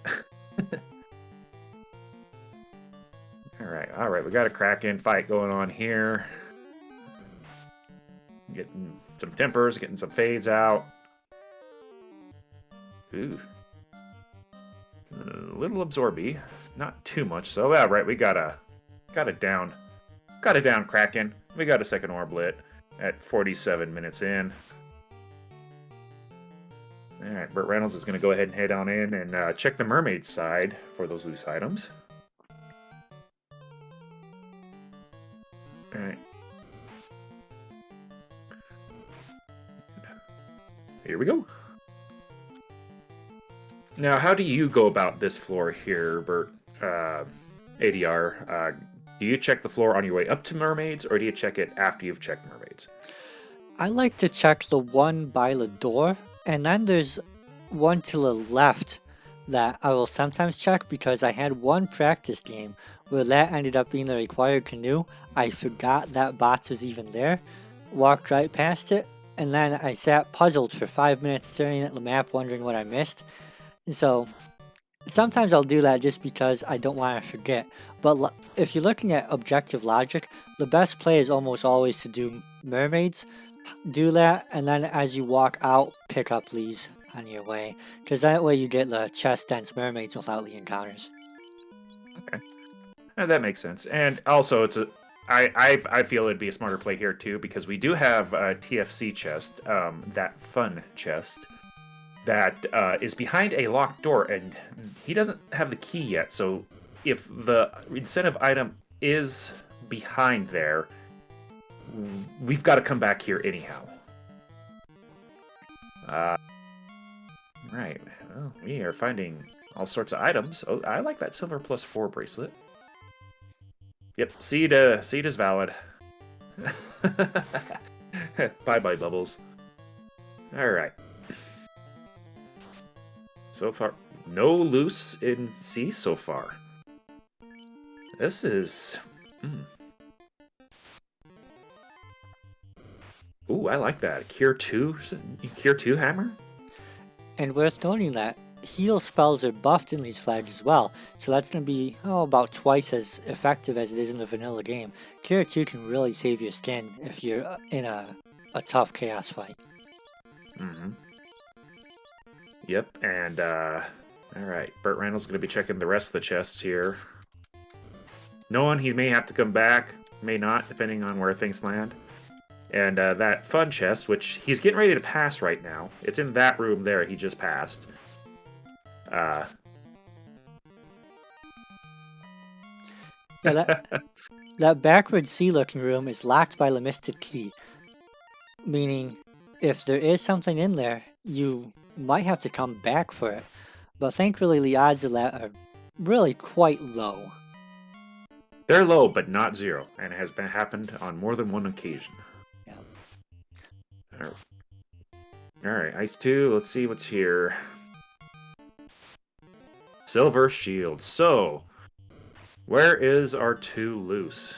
All right. All right, we got a Kraken fight going on here. Getting some tempers, getting some fades out. Ooh. A little absorby. Not too much, so yeah, right, we got a down Kraken. We got a second Orblit at 47 minutes in. Alright, BurtReynoldz is going to go ahead and head on in and check the mermaid side for those loose items. Alright. Here we go. Now, how do you go about this floor here, Burt? ADR? Do you check the floor on your way up to mermaids, or do you check it after you've checked mermaids? I like to check the one by the door, and then there's one to the left that I will sometimes check because I had one practice game where that ended up being the required canoe. I forgot that box was even there, walked right past it, and then I sat puzzled for 5 minutes staring at the map wondering what I missed. So sometimes I'll do that just because I don't want to forget. But if you're looking at objective logic, the best play is almost always to do mermaids. Do that, and then as you walk out, pick up these on your way. Because that way you get the chest dense mermaids without the encounters. Okay. Yeah, that makes sense. And also, I feel it'd be a smarter play here too, because we do have a TFC chest, that fun chest, that is behind a locked door, and he doesn't have the key yet. So if the incentive item is behind there, we've got to come back here anyhow. Right. Well, we are finding all sorts of items. Oh, I like that silver +4 bracelet. Yep, seed is valid. Bye-bye, Bubbles. Alright. So far, no loose in C so far. This is... Ooh, I like that. Cure 2 hammer? And worth noting that heal spells are buffed in these flags as well, so that's going to be about twice as effective as it is in the vanilla game. Cure 2 can really save your skin if you're in a tough chaos fight. Yep, and alright, BurtReynoldz is going to be checking the rest of the chests here. Knowing he may have to come back, may not, depending on where things land. And that fun chest, which he's getting ready to pass right now. It's in that room there he just passed. Yeah, that backward sea-looking room is locked by the Mystic Key. Meaning, if there is something in there, you might have to come back for it. But thankfully the odds of that are really quite low. They're low, but not zero. And it has happened on more than one occasion. Alright, Ice 2, let's see what's here. Silver Shield. So, where is our 2 loose?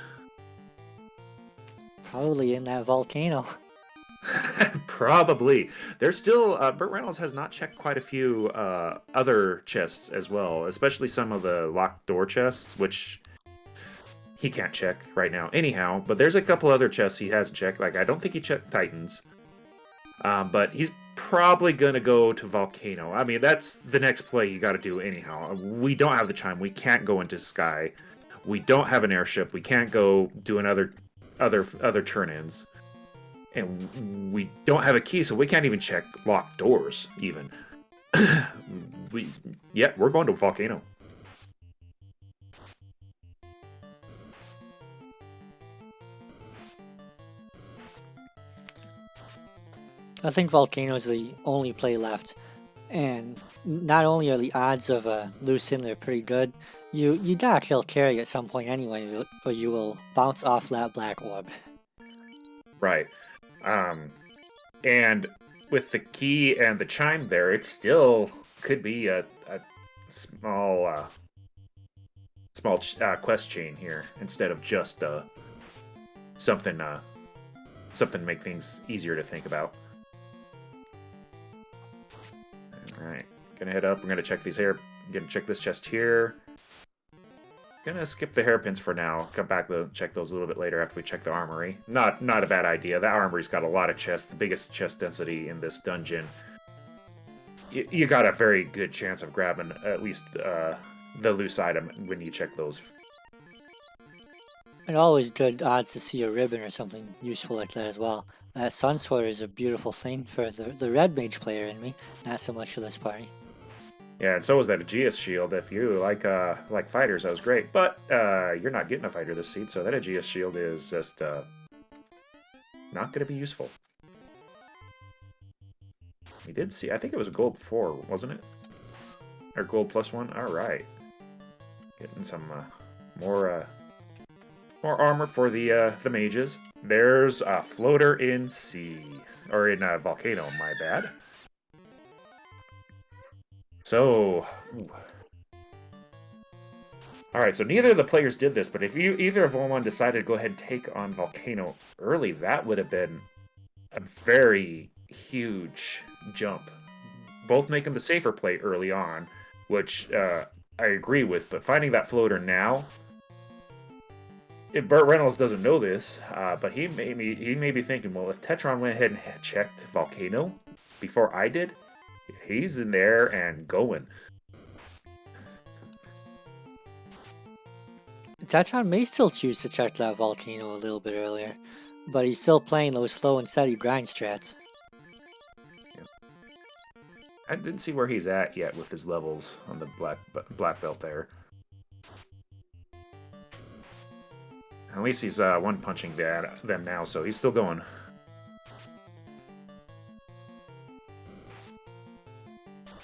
Probably in that volcano. Probably. There's still, BurtReynoldz has not checked quite a few other chests as well, especially some of the locked door chests, which he can't check right now anyhow, but there's a couple other chests he hasn't checked. Like, I don't think he checked Titans. But he's probably going to go to Volcano. I mean, that's the next play you got to do anyhow. We don't have the chime. We can't go into Sky. We don't have an airship. We can't go do other turn-ins. And we don't have a key, so we can't even check locked doors, even. We're going to Volcano. I think Volcano is the only play left, and not only are the odds of a loose in there pretty good, you gotta kill Carry at some point anyway, or you will bounce off that black orb. Right. And with the key and the chime there, it still could be a small quest chain here instead of just something to make things easier to think about. Alright, gonna head up, we're gonna check these here. Gonna check this chest here. Gonna skip the hairpins for now. Come back to check those a little bit later after we check the armory. Not a bad idea. That armory's got a lot of chests, the biggest chest density in this dungeon. You got a very good chance of grabbing at least the loose item when you check those. And always good odds to see a ribbon or something useful like that as well. That sun sword is a beautiful thing for the red mage player in me, not so much for this party. Yeah, and so was that Aegeus shield. If you like fighters, that was great. But you're not getting a fighter this seed, so that Aegeus shield is just not going to be useful. We did see, I think it was a gold 4, wasn't it? Or gold +1. All right, getting some more armor for the mages. There's a floater in sea, or in volcano. My bad. So, alright, so neither of the players did this, but if either of them decided to go ahead and take on Volcano early, that would have been a very huge jump. Both making the safer play early on, which I agree with, but finding that floater now, BurtReynoldz doesn't know this, but he may be thinking, well, if Tetron went ahead and checked Volcano before I did, he's in there and going. Tetron may still choose to check that volcano a little bit earlier, but he's still playing those slow and steady grind strats. Yeah. I didn't see where he's at yet with his levels on the black belt there. At least he's one punching them now, so he's still going.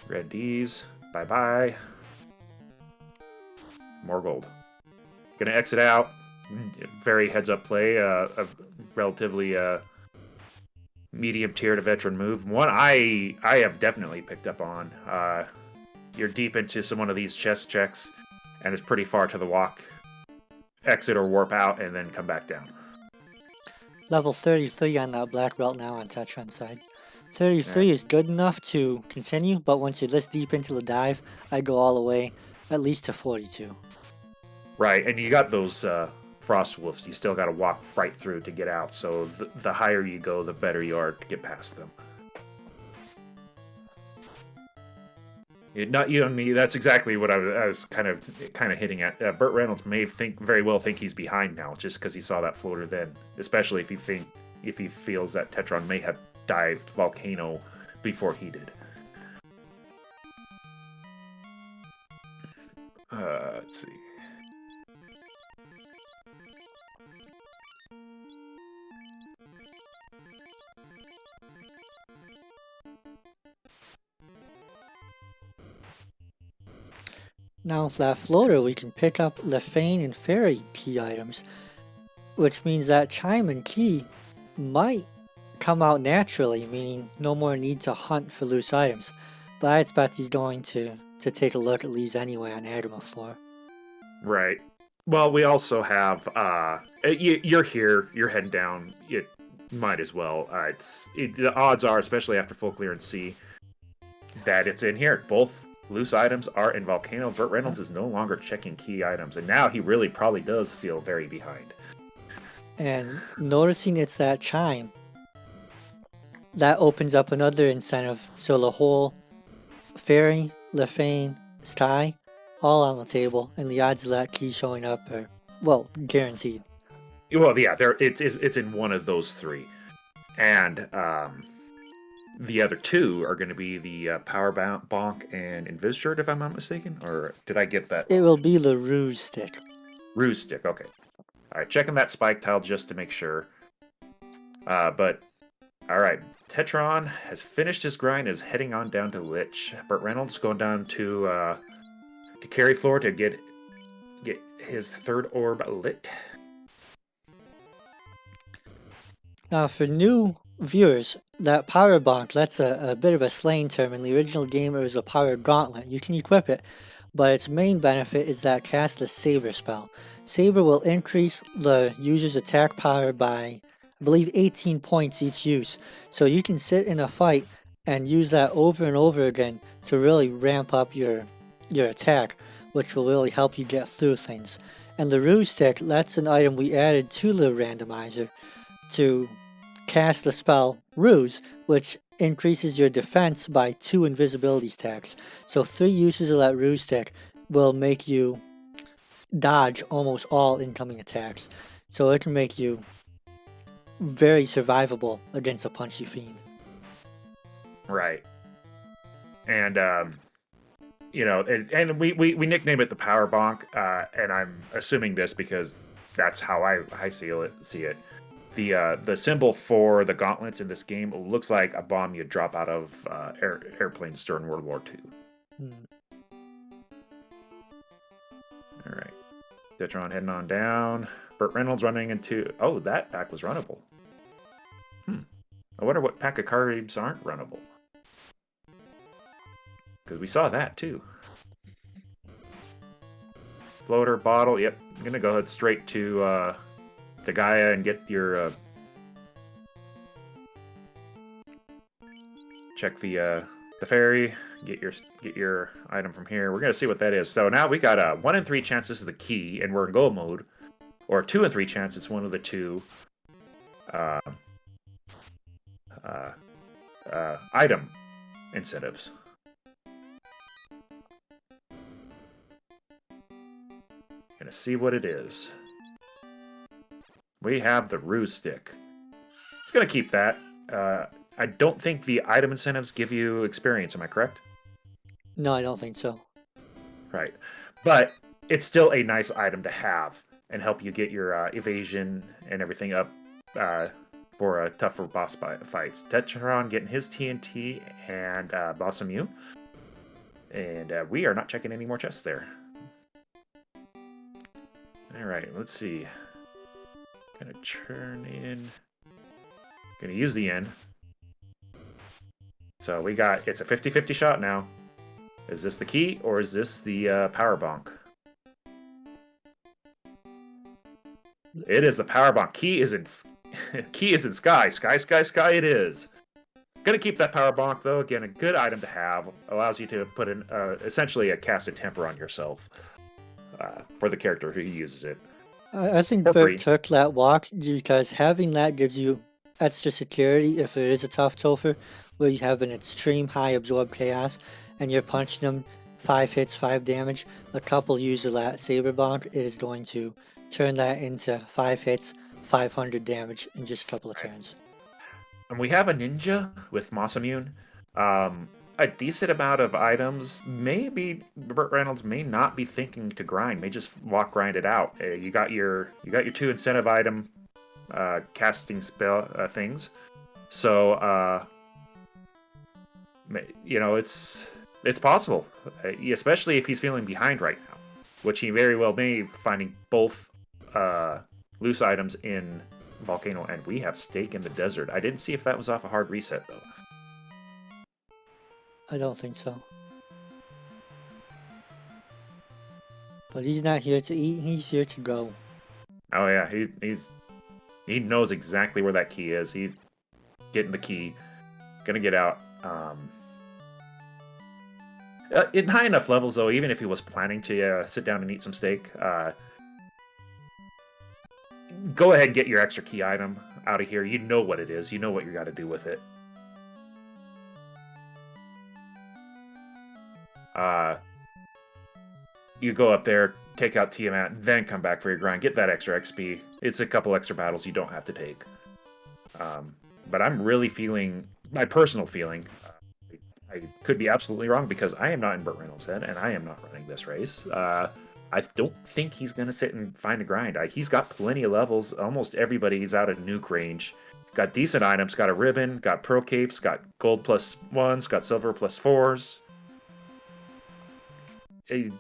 Red D's. Bye-bye. More gold. Gonna exit out. Very heads-up play. A relatively medium tier to veteran move. One I have definitely picked up on. You're deep into one of these chest checks, and it's pretty far to the walk. Exit or warp out, and then come back down. Level 33 on that black belt now on Tetron's side. 33 is good enough to continue, but once you're this deep into the dive, I'd go all the way, at least to 42. Right, and you got those frost wolves. You still got to walk right through to get out, so the higher you go, the better you are to get past them. Not you and me. That's exactly what I was kind of hitting at. BurtReynoldz may very well think he's behind now, just because he saw that floater then. Especially if he feels that Tetron may have dived Volcano before he did. Let's see. Now with that floater, we can pick up Lefane and Fairy key items, which means that Chime and Key might come out naturally, meaning no more need to hunt for loose items. But I expect he's going to take a look at these anyway on Adama floor. Right. Well, we also have you're here, you're heading down. You might as well. The odds are, especially after full clearance C, that it's in here. Both loose items are in Volcano. BurtReynoldz is no longer checking key items, and now he really probably does feel very behind. And noticing it's that Chime, that opens up another incentive. So the whole Fairy, Lefane, Sky, all on the table, and the odds of that key showing up are, well, guaranteed. Well, yeah, it's in one of those three, and the other two are going to be the Power Bonk and Invis Shirt, if I'm not mistaken, or did I get that? It will be the Ruse Stick. Ruse Stick, okay. All right, checking that spike tile just to make sure. But all right, Tetron has finished his grind, is heading on down to Lich. BurtReynoldz going down to carry floor to get his third orb lit. Now, for new viewers, that Power Bonk, that's a bit of a slang term. In the original game, it was a Power Gauntlet. You can equip it, but its main benefit is that it casts the Saber spell. Saber will increase the user's attack power by, I believe, 18 points each use. So you can sit in a fight and use that over and over again to really ramp up your attack. which will really help you get through things. And the Ruse Stick, that's an item we added to the randomizer to cast the spell Ruse, which increases your defense by 2 invisibility stacks. So 3 uses of that Ruse Stick will make you dodge almost all incoming attacks. So it can make you very survivable against a punchy fiend. Right. And you know, and we nickname it the Power Bonk, and I'm assuming this because that's how I see it. The symbol for the gauntlets in this game looks like a bomb you drop out of airplanes during World War II. All right, Tetron heading on down. BurtReynoldz running into... Oh, that pack was runnable. I wonder what pack of cards aren't runnable. Because we saw that too. Floater, bottle. Yep, I'm gonna go ahead straight to Gaia and get your check the ferry. Get your item from here. We're gonna see what that is. So now we got a 1 in 3 chance this is the key, and we're in go mode, or 2 in 3 chance it's one of the two item incentives. Gonna see what it is. We have the Ruse Stick. It's gonna keep that. I don't think the item incentives give you experience, am I correct? No, I don't think so. Right. But it's still a nice item to have and help you get your evasion and everything up for tougher boss fights. Tetron getting his TNT and Boss Immune. And we are not checking any more chests there. Alright, let's see. Gonna turn in. Gonna use the N. So we got, it's a 50-50 shot now. Is this the key or is this the power bonk? It is the power bonk. Key is in sky. Sky it is. Gonna keep that power bonk though. Again, a good item to have. Allows you to put in essentially a casted temper on yourself for the character who uses it. I think Bert took that walk because having that gives you extra security if there is a tough Topher where you have an extreme high absorb chaos and you're punching them 5 hits, 5 damage. A couple use of that Saber Bonk, it is going to turn that into 5 hits, 500 damage in just a couple of turns. And we have a ninja with Moss Immune. A decent amount of items. Maybe BurtReynoldz may not be thinking to grind. May just walk grind it out. You got your 2 incentive item casting spell things. So you know, it's possible, especially if he's feeling behind right now, which he very well may, finding both loose items in Volcano, and we have Stake in the Desert. I didn't see if that was off a hard reset though. I don't think so. But he's not here to eat, he's here to go. Oh yeah, he knows exactly where that key is. He's getting the key, gonna get out. In high enough levels though, even if he was planning to sit down and eat some steak, go ahead and get your extra key item out of here. You know what it is. You know what you got to do with it. You go up there, take out Tiamat, then come back for your grind. Get that extra XP. It's a couple extra battles you don't have to take. But I'm really feeling, my personal feeling, I could be absolutely wrong because I am not in BurtReynoldz' head and I am not running this race. I don't think he's going to sit and find a grind. He's got plenty of levels. Almost everybody's out of nuke range. Got decent items. Got a ribbon. Got pearl capes. Got gold +1s. Got silver +4s. You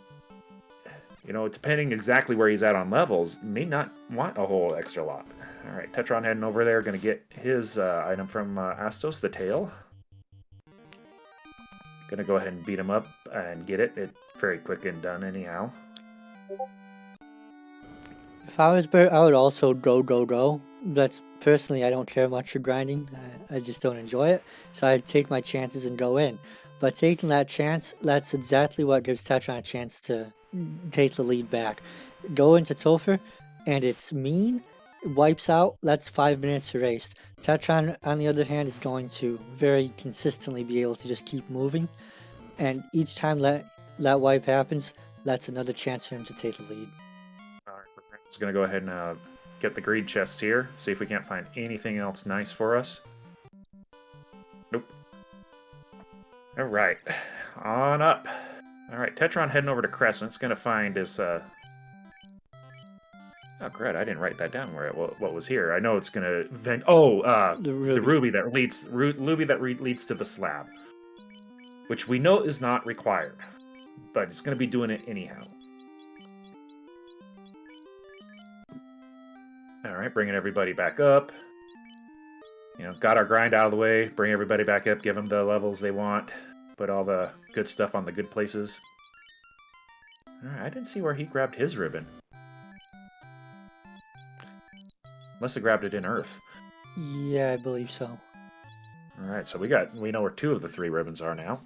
know, depending exactly where he's at on levels, may not want a whole extra lot. All right, Tetron heading over there. Going to get his item from Astos, the tail. Going to go ahead and beat him up and get it. It's very quick and done anyhow. If I was Bert, I would also go. That's personally, I don't care much for grinding. I just don't enjoy it. So I'd take my chances and go in. But taking that chance, that's exactly what gives Tetron a chance to take the lead back. Go into Topher, and it's mean, wipes out, that's 5 minutes erased. Tetron, on the other hand, is going to very consistently be able to just keep moving, and each time that wipe happens, that's another chance for him to take the lead. Alright, we're just gonna go ahead and get the greed chest here, see if we can't find anything else nice for us. Nope. Alright, on up. Alright, Tetron heading over to Crescent's gonna find his oh, crud, I didn't write that down where what was here. I know it's gonna... the ruby that leads leads to the slab. Which we know is not required. But it's gonna be doing it anyhow. Alright, bringing everybody back up. You know, got our grind out of the way, bring everybody back up, give them the levels they want, put all the good stuff on the good places. Alright, I didn't see where he grabbed his ribbon. Must have grabbed it in Earth. Yeah, I believe so. Alright, so we know where 2 of the 3 ribbons are now.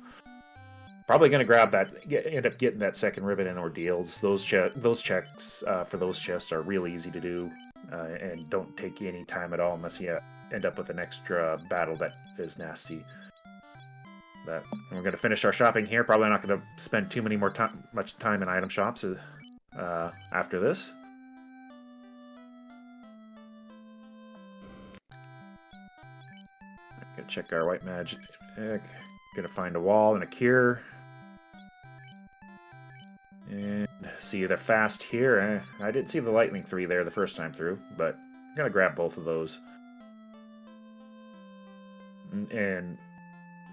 Probably going to grab that, end up getting that second ribbon in Ordeals. Those checks for those chests are real easy to do, and don't take any time at all unless you end up with an extra battle that is nasty. But we're going to finish our shopping here. Probably not going to spend too much time in item shops after this. Gonna check our white magic. Gonna find a wall and a cure. And see the fast here. I didn't see the lightning 3 there the first time through, but I'm gonna grab both of those. And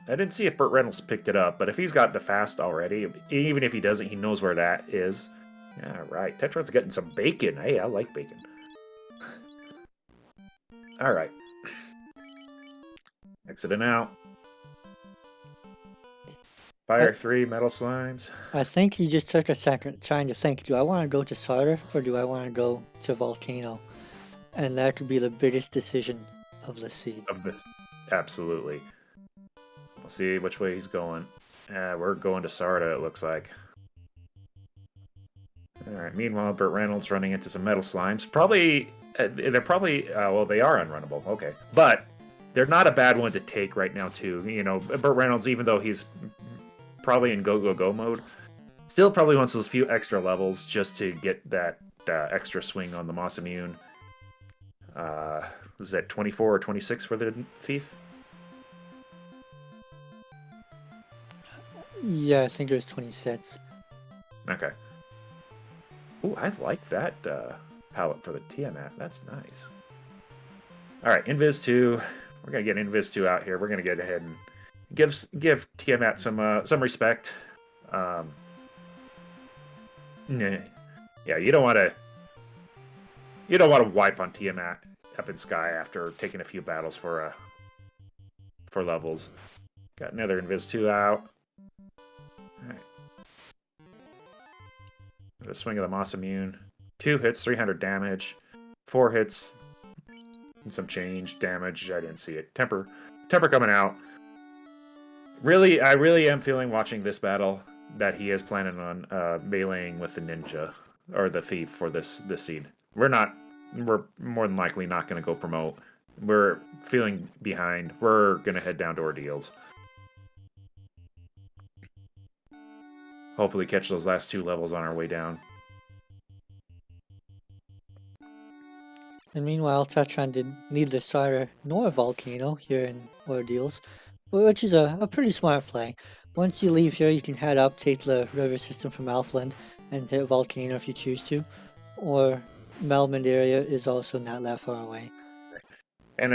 I didn't see if BurtReynoldz picked it up, but if he's got the fast already, even if he doesn't, he knows where that is. All right, Tetron's getting some bacon. Hey, I like bacon. All right. Exiting out. Fire 3, metal slimes. I think he just took a second trying to think, do I want to go to Sarter or do I want to go to Volcano? And that could be the biggest decision of the seed. Absolutely. We'll see which way he's going. We're going to Sarda, it looks like. Alright, meanwhile, BurtReynoldz running into some metal slimes. They're probably, well, they are unrunnable, okay. But they're not a bad one to take right now, too. You know, BurtReynoldz, even though he's probably in go mode, still probably wants those few extra levels just to get that extra swing on the Moss Immune. Was that 24 or 26 for the Thief? Yeah, I think it was 26. Okay. Ooh, I like that palette for the Tiamat. That's nice. Alright, Invis 2. We're going to get Invis 2 out here. We're going to get ahead and give Tiamat some respect. Yeah, you don't want to wipe on Tiamat up in Sky after taking a few battles for levels. Got another Invis 2 out. Alright. The swing of the Moss Immune. 2 hits, 300 damage. 4 hits, some change, damage. I didn't see it. Temper coming out. I really am feeling watching this battle that he is planning on meleeing with the ninja or the thief for this seed. We're more than likely not going to go promote. We're feeling behind. We're going to head down to Ordeals. Hopefully catch those last 2 levels on our way down. And meanwhile, Tetron did neither Sarter nor Volcano here in Ordeals, which is a pretty smart play. Once you leave here, you can head up, take the river system from Alphaland, and hit Volcano if you choose to. Or Melmond area is also not that far away. And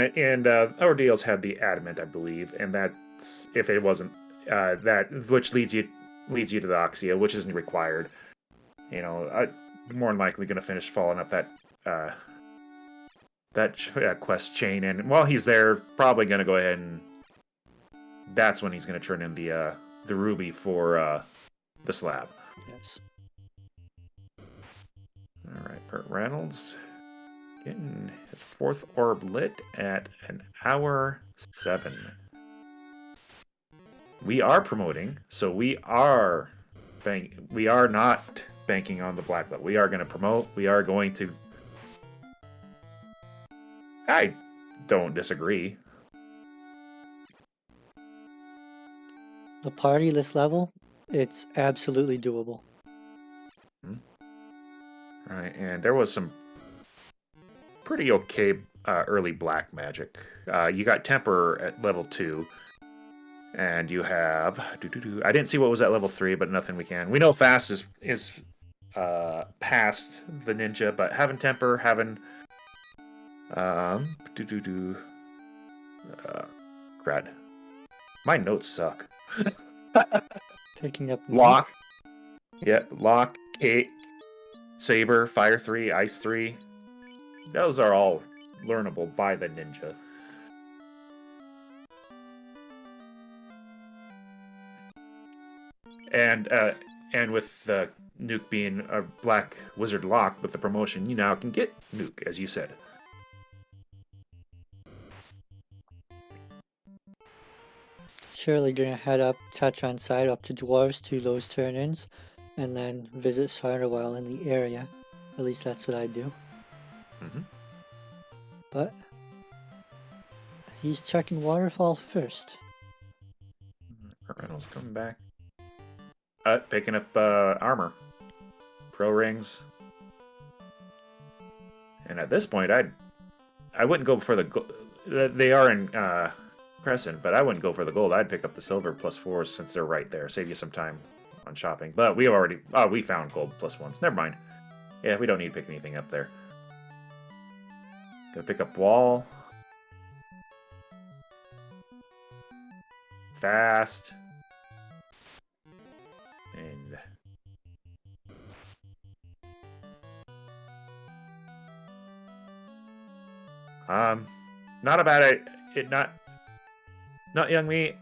Ordeals had the Adamant, I believe, and that's if it wasn't which leads you to the Oxia, which isn't required. You know, I'm more than likely going to finish following up that quest chain, and while he's there, probably going to go ahead and that's when he's going to turn in the ruby for the slab. Yes. All right, BurtReynoldz getting his 4th orb lit at 1 hour 7. we are promoting, so we are not banking on the black belt. We are going to promote. We are going to. I don't disagree. The party list level, it's absolutely doable. Right, and there was some pretty okay early black magic. You got Temper at level 2, and you have... I didn't see what was at level 3, but nothing we can. We know Fast is past the ninja, but having Temper, having... Crud. My notes suck. Picking up Lock. Yeah, Lock, Kate, Saber, Fire 3, Ice 3. Those are all learnable by the ninja. And with Nuke being a black wizard lock with the promotion, you now can get Nuke, as you said. Surely gonna head up Tetron side up to Dwarves to those turn-ins, and then visit Cider while in the area. At least that's what I do. Mm-hmm. But he's checking Waterfall first. Reynolds coming back. Picking up armor. Pro rings. And at this point, I wouldn't go for the gold. They are in Crescent, but I wouldn't go for the gold. I'd pick up the silver +4s since they're right there. Save you some time on shopping. But we already... we found gold +1s. Never mind. Yeah, we don't need to pick anything up there. Gonna pick up wall. Fast. And... not a bad... Not young me.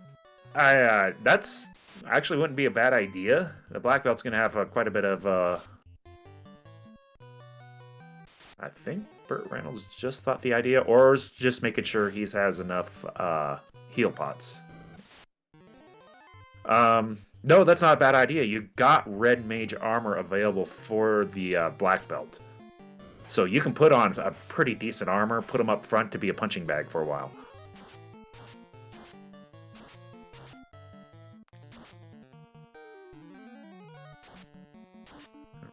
That's actually wouldn't be a bad idea. The black belt's gonna have quite a bit of I think BurtReynoldz just thought the idea, or is just making sure he has enough heal pots. No, that's not a bad idea. You got red mage armor available for the black belt, so you can put on a pretty decent armor, put them up front to be a punching bag for a while.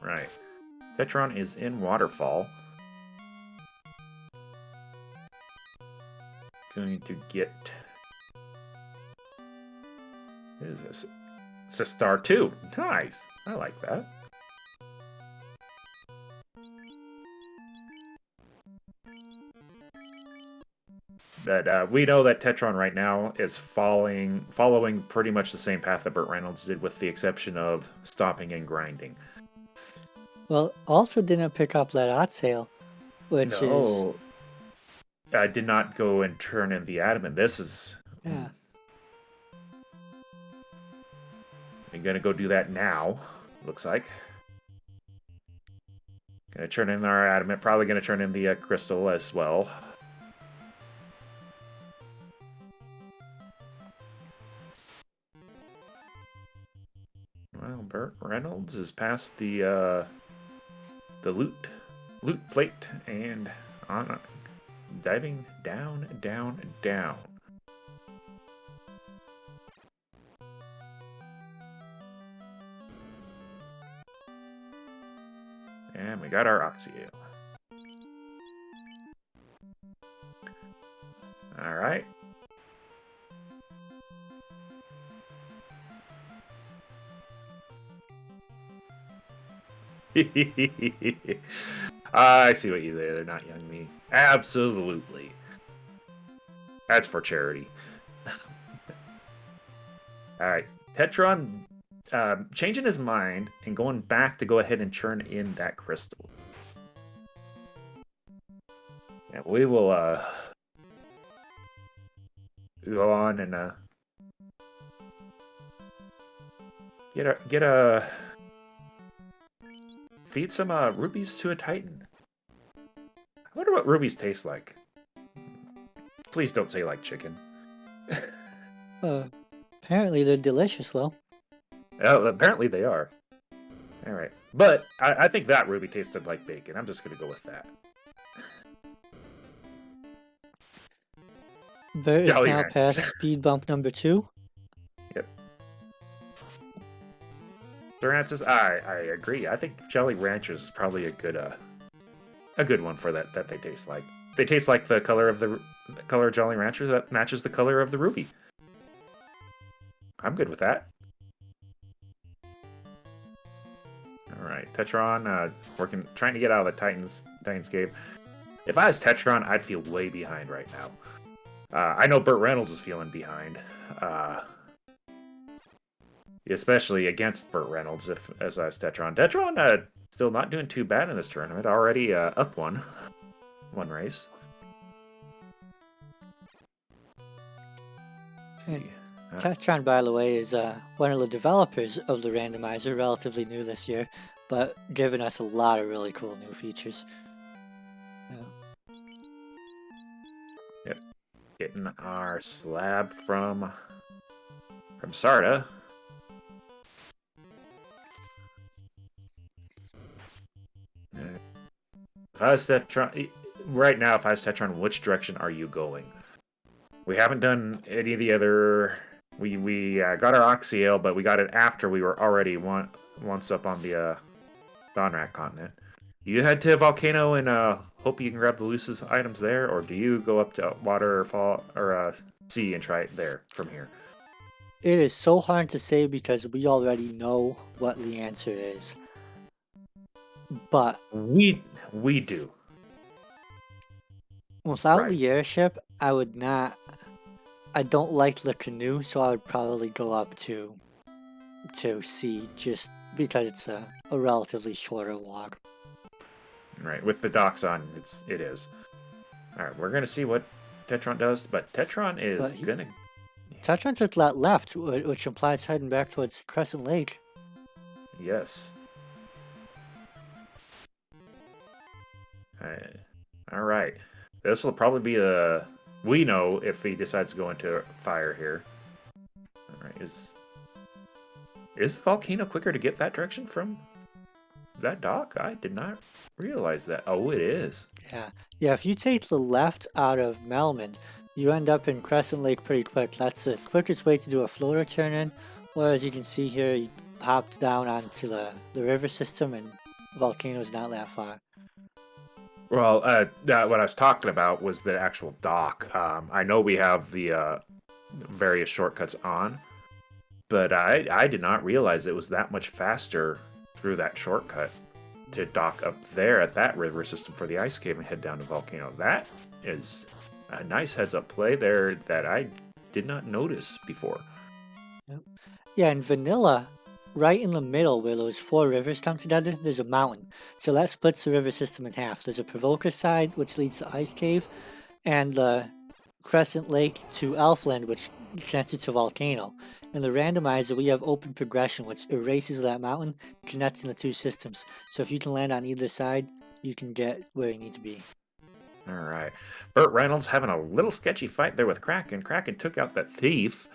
Right. Tetron is in Waterfall. Going to get... What is this? It's a star 2. Nice. I like that. But we know that Tetron right now is following pretty much the same path that BurtReynoldz did, with the exception of stopping and grinding. Well, also didn't pick up that art sale, which is... I did not go and turn in the adamant. This is... Yeah. I'm gonna go do that now, looks like. Gonna turn in our adamant, probably gonna turn in the crystal as well. Well, BurtReynoldz is past the loot plate and on diving down. And we got our Oxyale. Alright. I see what you did. They're not young me. Absolutely. That's for charity. Alright. Tetron changing his mind and going back to go ahead and churn in that crystal. And we will go on and get a feed some rubies to a titan. I wonder what rubies taste like. Please don't say like chicken. Apparently they're delicious, though. Oh, apparently they are. All right, but I think that Ruby tasted like bacon. I'm just gonna go with that. Bert is Jolly now Ranchers. past speed bump number 2. Yep. Durancis, I agree. I think Jolly Ranchers is probably a good one for that they taste like. They taste like the color of Jolly Ranchers that matches the color of the ruby. I'm good with that. All right, Tetron, trying to get out of the Titans cave. If I was Tetron, I'd feel way behind right now. I know BurtReynoldz is feeling behind, especially against BurtReynoldz. As I was Tetron, still not doing too bad in this tournament. Already up one race. Let's see. Tetron, by the way, is one of the developers of the Randomizer, relatively new this year, but giving us a lot of really cool new features. Yep. Getting our slab from Sarda. If I was Tetron, right now, if I was Tetron, which direction are you going? We haven't done any of the other. We got our Oxyale, but we got it after we were already once up on the Donrak continent. Do you head to Volcano and hope you can grab the loosest items there, or do you go up to water or fall or sea and try it there from here? It is so hard to say because we already know what the answer is. But we do. Without the airship, I would not. I don't like the canoe, so I would probably go up to sea just because it's a relatively shorter walk. Right, with the docks on, it is. All right, we're gonna see what Tetron does, but Tetron is gonna. Tetron took that left, which implies heading back towards Crescent Lake. Yes. All right. This will probably be we know if he decides to go into fire here. All right. Is the volcano quicker to get that direction from that dock? I did not realize that. Oh, it is. Yeah. If you take the left out of Melman, you end up in Crescent Lake pretty quick. That's the quickest way to do a floater turn in. Or as you can see here, you popped down onto the river system, and the volcano's not that far. Well, what I was talking about was the actual dock. I know we have the various shortcuts on, but I did not realize it was that much faster through that shortcut to dock up there at that river system for the ice cave and head down to Volcano. That is a nice heads-up play there that I did not notice before. Yeah, in Vanilla, right in the middle where those 4 rivers come together, there's a mountain. So that splits the river system in half. There's a Provoker side, which leads to Ice Cave, and the Crescent Lake to Elfland, which connects it to Volcano. In the Randomizer, we have open progression, which erases that mountain, connecting the 2 systems. So if you can land on either side, you can get where you need to be. All right. BurtReynoldz having a little sketchy fight there with Kraken. Kraken took out that thief.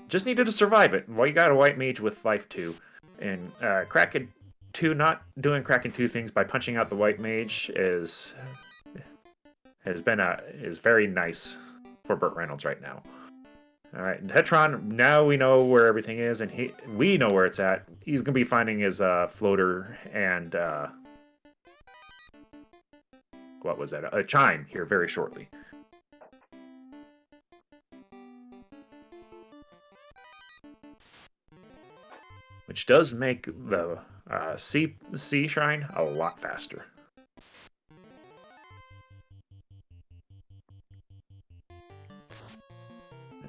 Just needed to survive it. Well, you got a white mage with life 2. And Kraken 2 not doing Kraken 2 things by punching out the white mage is very nice for BurtReynoldz right now. All right, Tetron, now we know where everything is, and we know where it's at. He's going to be finding his floater and what was that? A chime here very shortly. Which does make the sea shrine a lot faster.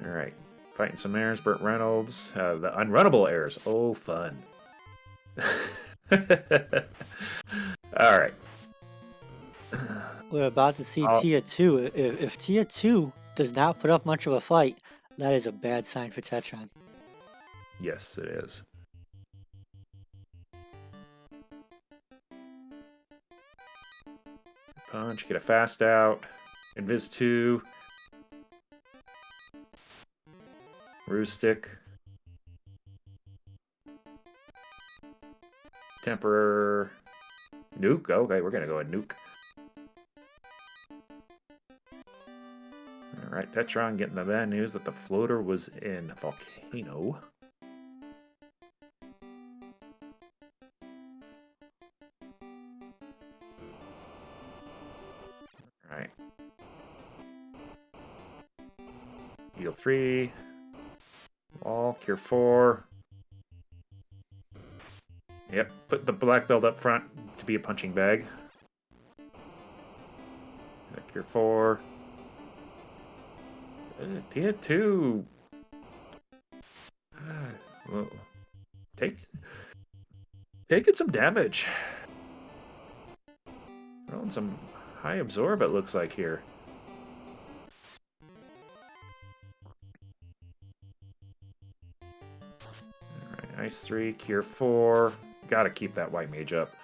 All right, fighting some airs. BurtReynoldz, the unrunnable airs. Oh, fun! All right. We're about to see Tier 2. If Tier 2 does not put up much of a fight, that is a bad sign for Tetron. Yes, it is. Punch, get a fast out. Invis 2. Ruse Stick. Temper. Nuke. Okay, we're gonna go with Nuke. Alright, Tetron getting the bad news that the floater was in Volcano. Alright. Heal 3. Wall, Cure 4. Yep, put the black belt up front to be a punching bag. Cure 4. Tier 2. Whoa. Taking some damage. Throwing some high absorb, it looks like here. Alright, Ice 3, Cure 4. Gotta keep that white mage up.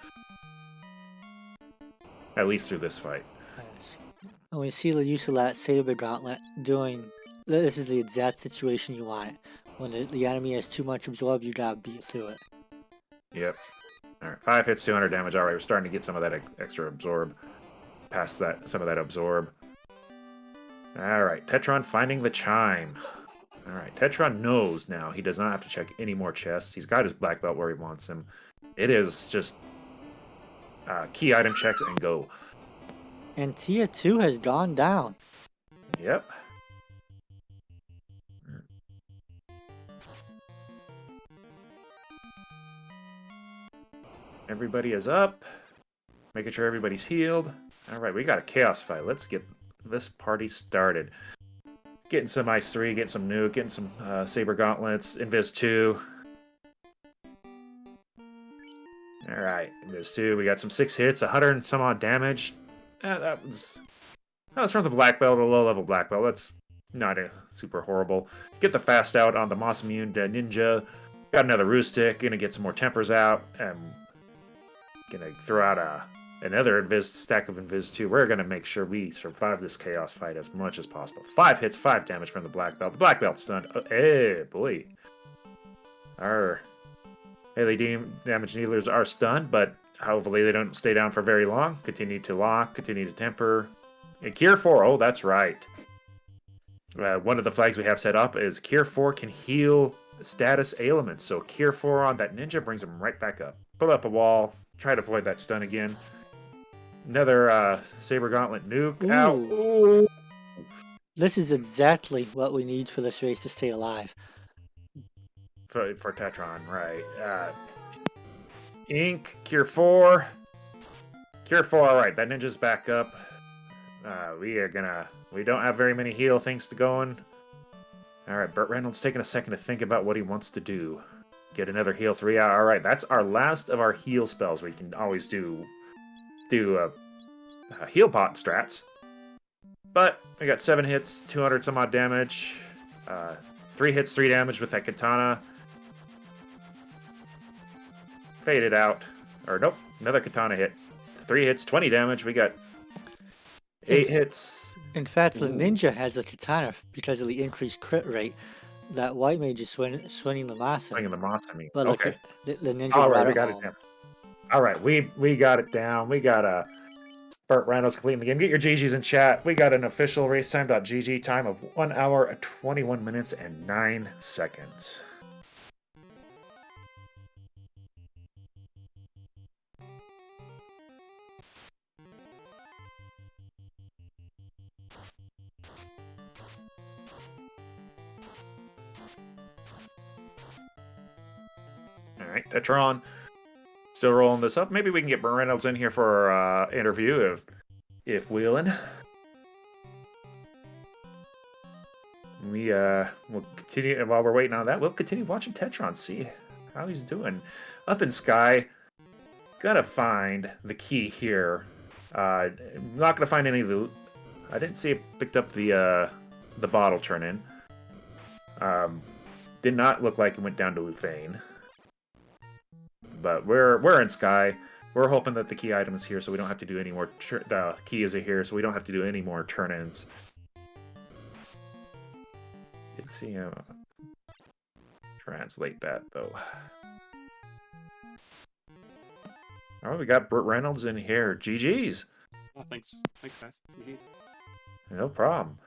At least through this fight. Yes. And we see the use of that Saber Gauntlet doing... This is the exact situation you want it. When the enemy has too much absorb, you gotta beat through it. Yep. Alright, 5 hits, 200 damage. Alright, we're starting to get some of that extra absorb. Past that, some of that absorb. Alright, Tetron finding the chime. Alright, Tetron knows now he does not have to check any more chests. He's got his black belt where he wants him. It is just key item checks and go. And tier 2 has gone down. Yep. Everybody is up. Making sure everybody's healed. Alright, we got a chaos fight. Let's get this party started. Getting some Ice 3, getting some Nuke, getting some Saber Gauntlets, Invis 2. Alright, Invis 2. We got some 6 hits, 100 and some odd damage. That was from the black belt, a low level black belt. That's not super horrible. Get the fast out on the Moss Immune Ninja. Got another Ruse Stick. Gonna get some more tempers out. Gonna throw out another stack of Invis 2. We're gonna make sure we survive this chaos fight as much as possible. 5 hits, 5 damage from the black belt. The black belt's stunned. Oh, hey, boy. Our melee damage dealers are stunned, but hopefully they don't stay down for very long. Continue to lock, continue to temper. And Cure 4, oh, that's right. One of the flags we have set up is Cure 4 can heal status ailments. So Cure 4 on that ninja brings him right back up. Put up a wall, try to avoid that stun again. Another Saber Gauntlet nuke. Ow. Ooh. This is exactly what we need for this race to stay alive. For Tetron, right. Ink, Cure 4. Cure 4, alright, that ninja's back up. We don't have very many heal things to go in. Alright, BurtReynoldz taking a second to think about what he wants to do. Get another heal 3 out. Alright, that's our last of our heal spells. We can always do heal pot strats. But we got 7 hits, 200 some odd damage. 3 hits, 3 damage with that katana. Faded out. Or nope, another katana hit. 3 hits, 20 damage. We got 8 hits. In fact, the ninja has a katana because of the increased crit rate. That white mage is swinging the Moss. Swinging the Moss, I mean. But okay. The ninja Alright, we got it down. Alright, we got it down. We got BurtReynoldz completing the game. Get your GGs in chat. We got an official racetime.gg time of 1 hour, 21 minutes, and 9 seconds. Alright, Tetron. Still rolling this up. Maybe we can get BurtReynoldz in here for our interview if willing. We'll continue, and while we're waiting on that, we'll continue watching Tetron, see how he's doing. Up in Sky, gotta find the key here. I'm not gonna find any of the... I didn't see it picked up the bottle turn-in. Did not look like it went down to Lufane. But we're in Sky. We're hoping that the key item is here, so we don't have to do any more. The key is here, so we don't have to do any more turn-ins. Did see translate that though. Oh, we got BurtReynoldz in here. GG's. Oh, thanks, guys. GG's. No problem.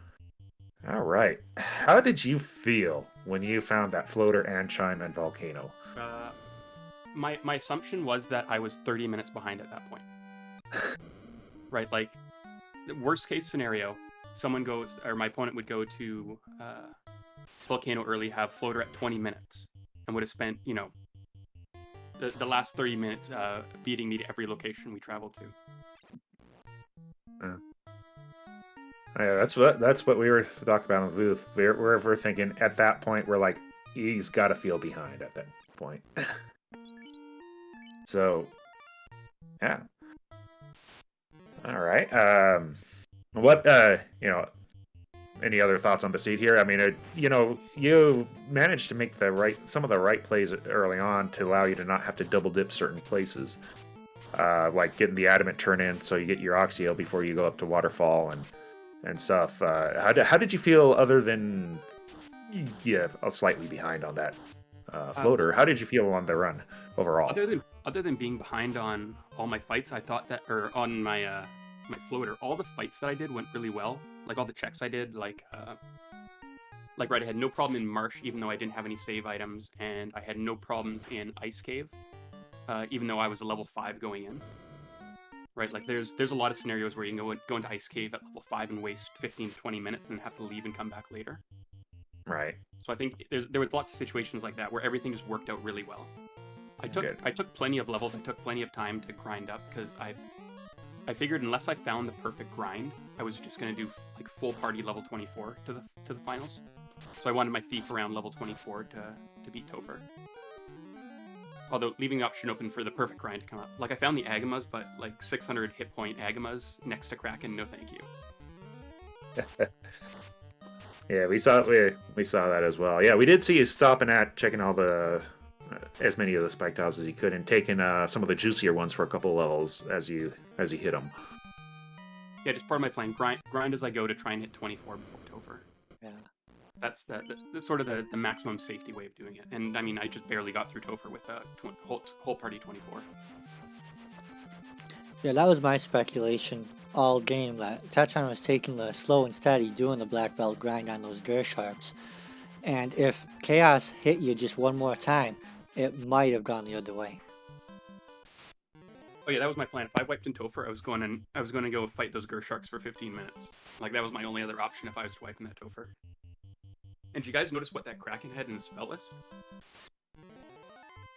All right. How did you feel when you found that floater and chime and volcano? My assumption was that I was 30 minutes behind at that point. Right, like the worst case scenario, someone goes, or my opponent would go to volcano early, have floater at 20 minutes, and would have spent, you know, the last 30 minutes beating me to every location we traveled to. Yeah, that's what we were talking about in the booth. We're thinking at that point we're like, he's got to feel behind at that point. So, yeah. All right. What you know? Any other thoughts on the seed here? I mean, you know, you managed to make some of the right plays early on to allow you to not have to double dip certain places, like getting the adamant turn in so you get your Oxio before you go up to waterfall and stuff. How did you feel other than slightly behind on that floater? How did you feel on the run overall? Other than being behind on all my fights, I thought that, or on my my floater, all the fights that I did went really well. Like all the checks I did, like right, I had no problem in Marsh, even though I didn't have any save items, and I had no problems in Ice Cave, even though I was a level 5 going in. Right, like there's a lot of scenarios where you can go into Ice Cave at level 5 and waste 15 to 20 minutes and then have to leave and come back later. Right. So I think there was lots of situations like that where everything just worked out really well. I took plenty of levels. I took plenty of time to grind up because I figured unless I found the perfect grind, I was just gonna do like full party level 24 to the finals. So I wanted my thief around level 24 to beat Topher. Although leaving the option open for the perfect grind to come up. Like I found the Agamas, but like 600 hit point Agamas next to Kraken, no thank you. Yeah, we saw that as well. Yeah, we did see you stopping at checking all the as many of the spike tiles as you could and taking some of the juicier ones for a couple of levels as you hit them. Yeah, just part of my plan. Grind as I go to try and hit 24 before Topher. Yeah. That's sort of the maximum safety way of doing it. And I mean, I just barely got through Topher with whole party 24. Yeah, that was my speculation all game, that Tetron was taking the slow and steady, doing the black belt grind on those Dur Sharps. And if Chaos hit you just one more time, it might have gone the other way. Oh yeah, that was my plan. If I wiped in Topher, I was going to go fight those Gersharks for 15 minutes. Like that was my only other option if I was to wipe in that Topher. And did you guys notice what that Kraken had in the spell list?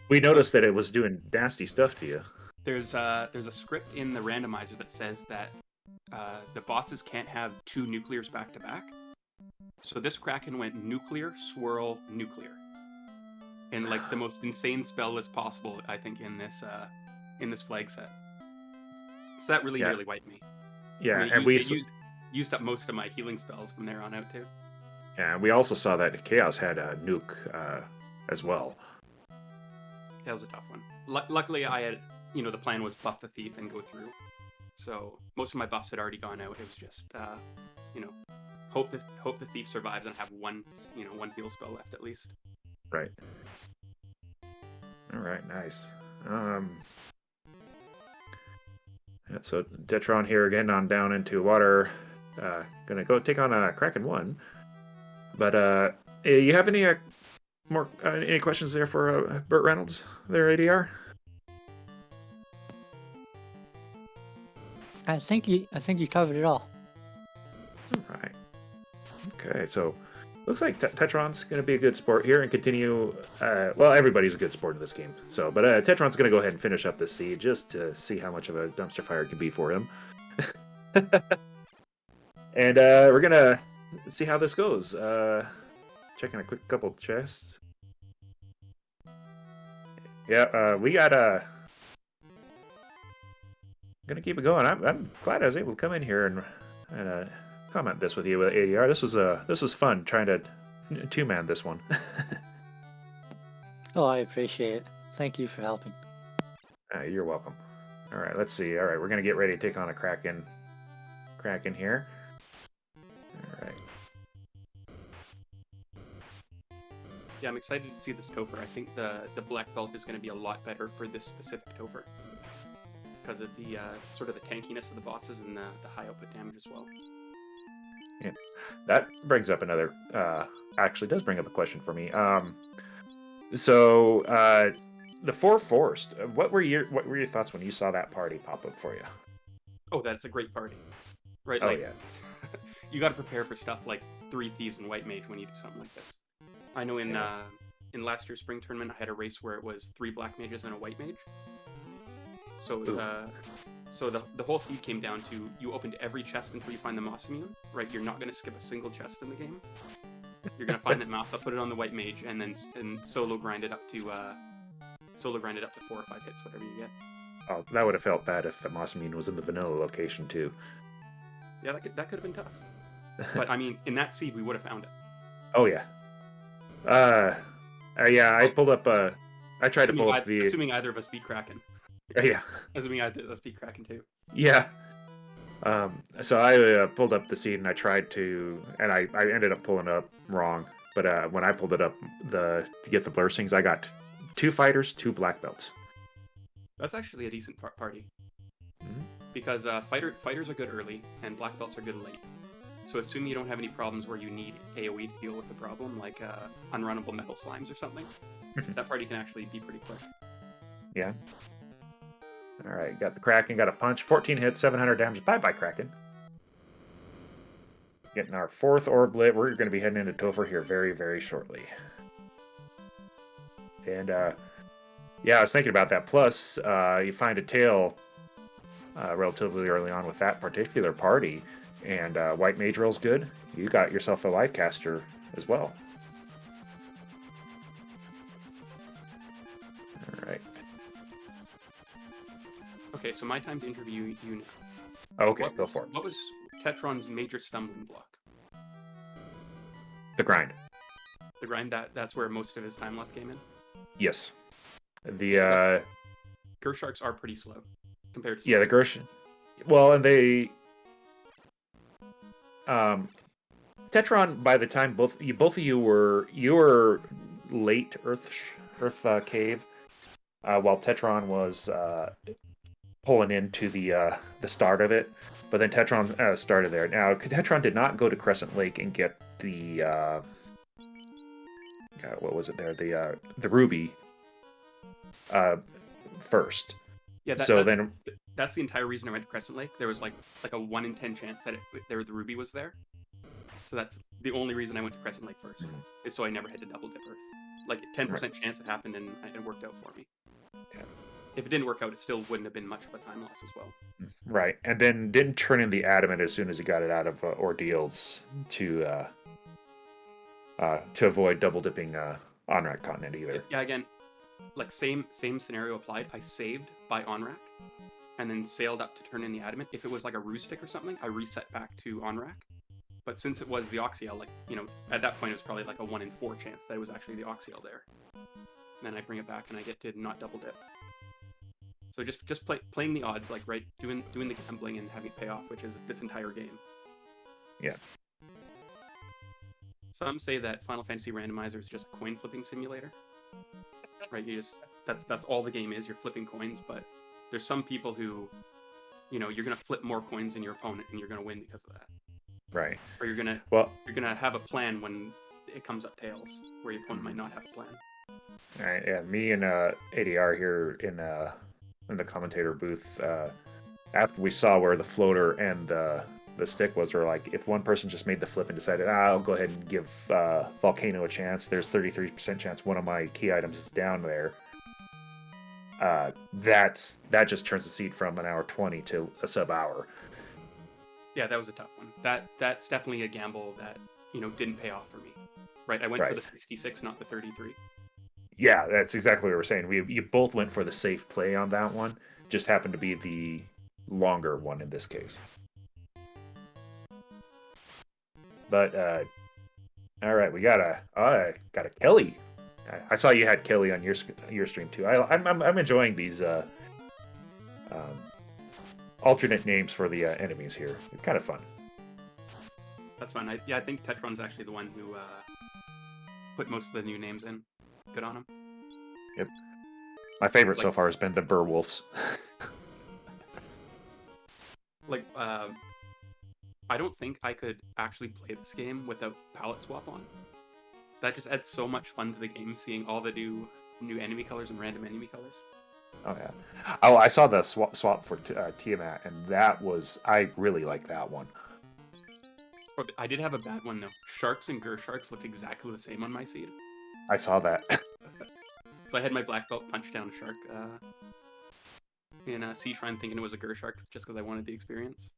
We noticed that it was doing nasty stuff to you. There's a script in the randomizer that says that the bosses can't have 2 nuclears back to back. So this Kraken went nuclear, swirl, nuclear. And like the most insane spell list possible, I think, in this flag set. So that really wiped me. Yeah, I mean, and we used up most of my healing spells from there on out too. Yeah, and we also saw that Chaos had a nuke as well. That was a tough one. Luckily, I had, the plan was buff the thief and go through. So most of my buffs had already gone out. It was just, hope the thief survives and have one heal spell left at least. Right. All right, nice. Yeah, so Tetron here again on down into water. Gonna go take on Kraken 1. But you have any any questions there for BurtReynoldz there, ADR? I think you covered it all. All right. Okay, so looks like Tetron's going to be a good sport here and continue. Well, everybody's a good sport in this game. So, but Tetron's going to go ahead and finish up this seed just to see how much of a dumpster fire it can be for him. And we're going to see how this goes. Checking a quick couple chests. Yeah, we got gonna keep it going. I'm glad I was able to come in here and comment this with you with ADR. This was fun trying to two-man this one. Oh, I appreciate it. Thank you for helping. You're welcome. All right, let's see. All right, we're gonna get ready to take on a Kraken here. All right. Yeah, I'm excited to see this Topher. I think the black belt is going to be a lot better for this specific Topher because of the sort of the tankiness of the bosses and the high output damage as well. Yeah, that brings up another. Actually, does bring up a question for me. So the Four Forced. What were your thoughts when you saw that party pop up for you? Oh, that's a great party, right? Oh Like, yeah. you got to prepare for stuff like 3 Thieves and White Mage when you do something like this. I know in last year's spring tournament, I had a race where it was 3 Black Mages and a White Mage. So the whole seed came down to you opened every chest until you find the Moss Immune, right? You're not going to skip a single chest in the game. You're going to find that Moss, put it on the White Mage, and then solo grind it up to 4 or 5 hits, whatever you get. Oh, that would have felt bad if the Moss Immune was in the vanilla location too. Yeah, that could have been tough. But I mean, in that seed, we would have found it. Oh yeah. Yeah, I pulled up. I tried to pull up the. Assuming either of us beat Kraken. Yeah. Assuming either of us beat Kraken too. Yeah. So I pulled up the seed and I tried to, and I ended up pulling it up wrong. But when I pulled it up to get the blessings, I got 2 fighters, 2 black belts. That's actually a decent party. Mm-hmm. Because fighters are good early and black belts are good late. So assuming you don't have any problems where you need AoE to deal with the problem, like unrunnable metal slimes or something, that party can actually be pretty quick. Yeah. All right, got the Kraken, got a punch, 14 hits, 700 damage. Bye-bye, Kraken. Getting our 4th orblet. We're going to be heading into Topher here very, very shortly. And, yeah, I was thinking about that. Plus, you find a tail relatively early on with that particular party. And White Mage roll's good. You got yourself a life caster as well. All right. Okay, so my time to interview you now. Okay, go for it. What was Tetron's major stumbling block? The grind. The grind, that's where most of his time loss came in? Yes. The Gersharks are pretty slow compared to... Yeah, the Gersh. Well, and they... Tetron, by the time both of you were late Earth Cave, while Tetron was pulling into the start of it, but then Tetron started there. Now, Tetron did not go to Crescent Lake and get the what was it there? The ruby first. Yeah. That's the entire reason I went to Crescent Lake. There was like a 1 in 10 chance that the ruby was there. So that's the only reason I went to Crescent Lake first, is so I never had to double dip Earth. Like 10% chance it happened and it worked out for me. Yeah. If it didn't work out, it still wouldn't have been much of a time loss as well. Right, and then didn't turn in the adamant as soon as he got it out of ordeals to avoid double dipping Onrak Continent either. Yeah, again, like same scenario applied. I saved by Onrak, and then sailed up to turn in the adamant. If it was like a ruse stick or something, I reset back to Onrak. But since it was the Oxiel, like, you know, at that point it was probably like a 1 in 4 chance that it was actually the Oxiel there. And then I bring it back and I get to not double dip. So just playing the odds, like, right, doing the gambling and having it pay off, which is this entire game. Yeah. Some say that Final Fantasy Randomizer is just a coin flipping simulator. Right, that's all the game is, you're flipping coins, but there's some people who, you know, you're gonna flip more coins than your opponent and you're gonna win because of that. Right. Or you're gonna have a plan when it comes up tails, where your opponent might not have a plan. All right, yeah, me and ADR here in the commentator booth, after we saw where the floater and the stick was, we're like, if one person just made the flip and decided, I'll go ahead and give Volcano a chance, there's 33% chance one of my key items is down there. That just turns the seed from an hour 20 to a sub-hour. Yeah, that was a tough one. That's definitely a gamble that, you know, didn't pay off for me. Right, I went for the 66, not the 33. Yeah, that's exactly what we're saying. You both went for the safe play on that one. Just happened to be the longer one in this case. But all right, we got a Kelly. I saw you had Kelly on your stream too. I'm enjoying these alternate names for the enemies here. It's kind of fun. That's fun. I think Tetron's actually the one who put most of the new names in. Good on him. Yep. My favorite so far has been the Burwolves. Like, I don't think I could actually play this game without palette swap on. That just adds so much fun to the game, seeing all the new enemy colors and random enemy colors. Oh yeah. Oh, I saw the swap for Tiamat, and I really like that one. Oh, I did have a bad one though. Sharks and Gersharks look exactly the same on my seed. I saw that. So I had my black belt punch down a shark in a sea shrine, thinking it was a Gershark just because I wanted the experience.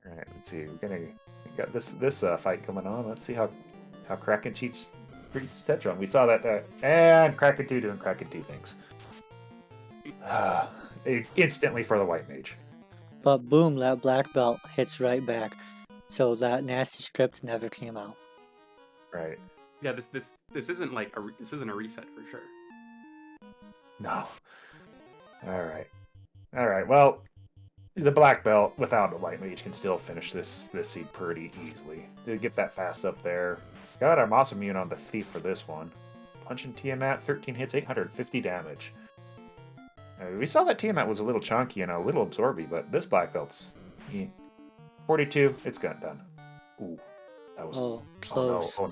All right, let's see. We got this fight coming on. Let's see how Kraken treats Tetron. We saw that, and Kraken 2 doing Kraken 2 things. Instantly for the white mage. But boom, that black belt hits right back. So that nasty script never came out. Right. Yeah, this isn't like this isn't a reset for sure. No. All right. Well, the black belt without a white mage can still finish this seed pretty easily. Did get that fast up there. Got our Moss immune on the thief for this one. Punching Tiamat, 13 hits, 850 damage. We saw that Tiamat was a little chunky and a little absorby, but this black belt's 42. It's got done. Ooh, that was close. Oh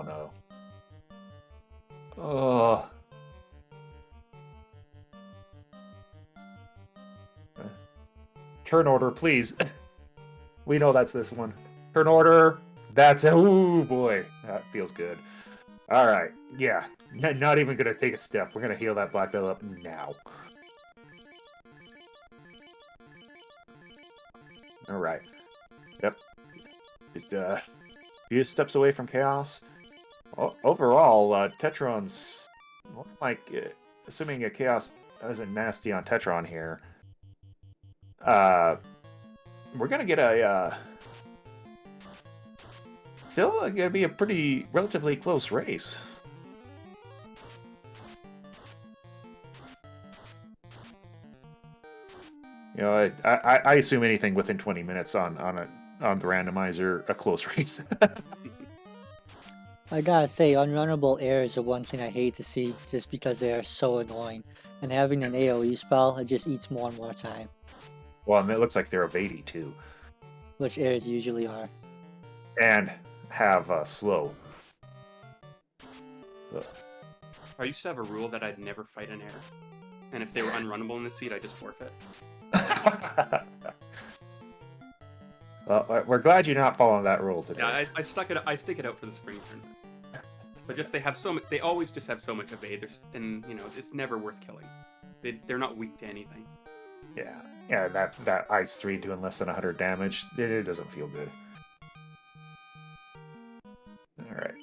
no! Oh. Turn order, please. We know that's this one. Turn order. That's it. Ooh, boy. That feels good. All right. Yeah. Not even going to take a step. We're going to heal that black belt up now. All right. Yep. Just a few steps away from chaos. Overall, Tetron's like, assuming a chaos isn't nasty on Tetron here, we're gonna get a still gonna be a pretty relatively close race. You know, I assume anything within 20 minutes on the randomizer, a close race. I gotta say, unrunnable errors are one thing I hate to see, just because they are so annoying. And having an AoE spell, it just eats more and more time. Well, and it looks like they're evading too. Which errors usually are. And have slow. Ugh. I used to have a rule that I'd never fight an error. And if they were unrunnable in the seed, I just forfeit. Well, we're glad you're not following that rule today. Yeah, I stick it out for the spring tournament. But just they always just have so much evade, and you know it's never worth killing. They're not weak to anything. Yeah. That Ice 3 doing less than 100 damage, it doesn't feel good. All right.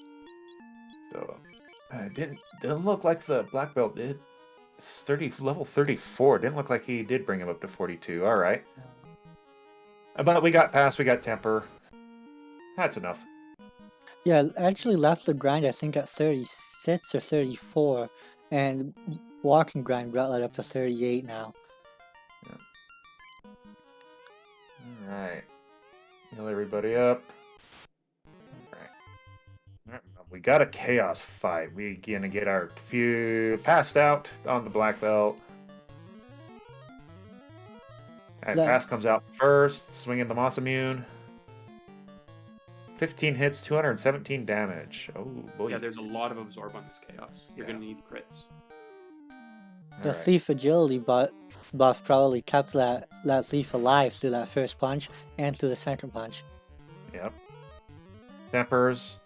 So it didn't look like the black belt did. It's level 34. Didn't look like he did bring him up to 42. All right. But we got pass, we got temper. That's enough. Yeah, actually left the grind I think at 36 or 34, and walking grind brought that up to 38 now. Yeah. Alright. Heal everybody up. Alright. We got a chaos fight. We gonna get our few fast out on the black belt. And fast comes out first, swinging the Moss immune. 15 hits, 217 damage. Oh boy. Yeah, there's a lot of absorb on this chaos. You're gonna need crits. The thief agility buff probably kept that thief alive through that first punch and through the second punch. Yep. Tempers.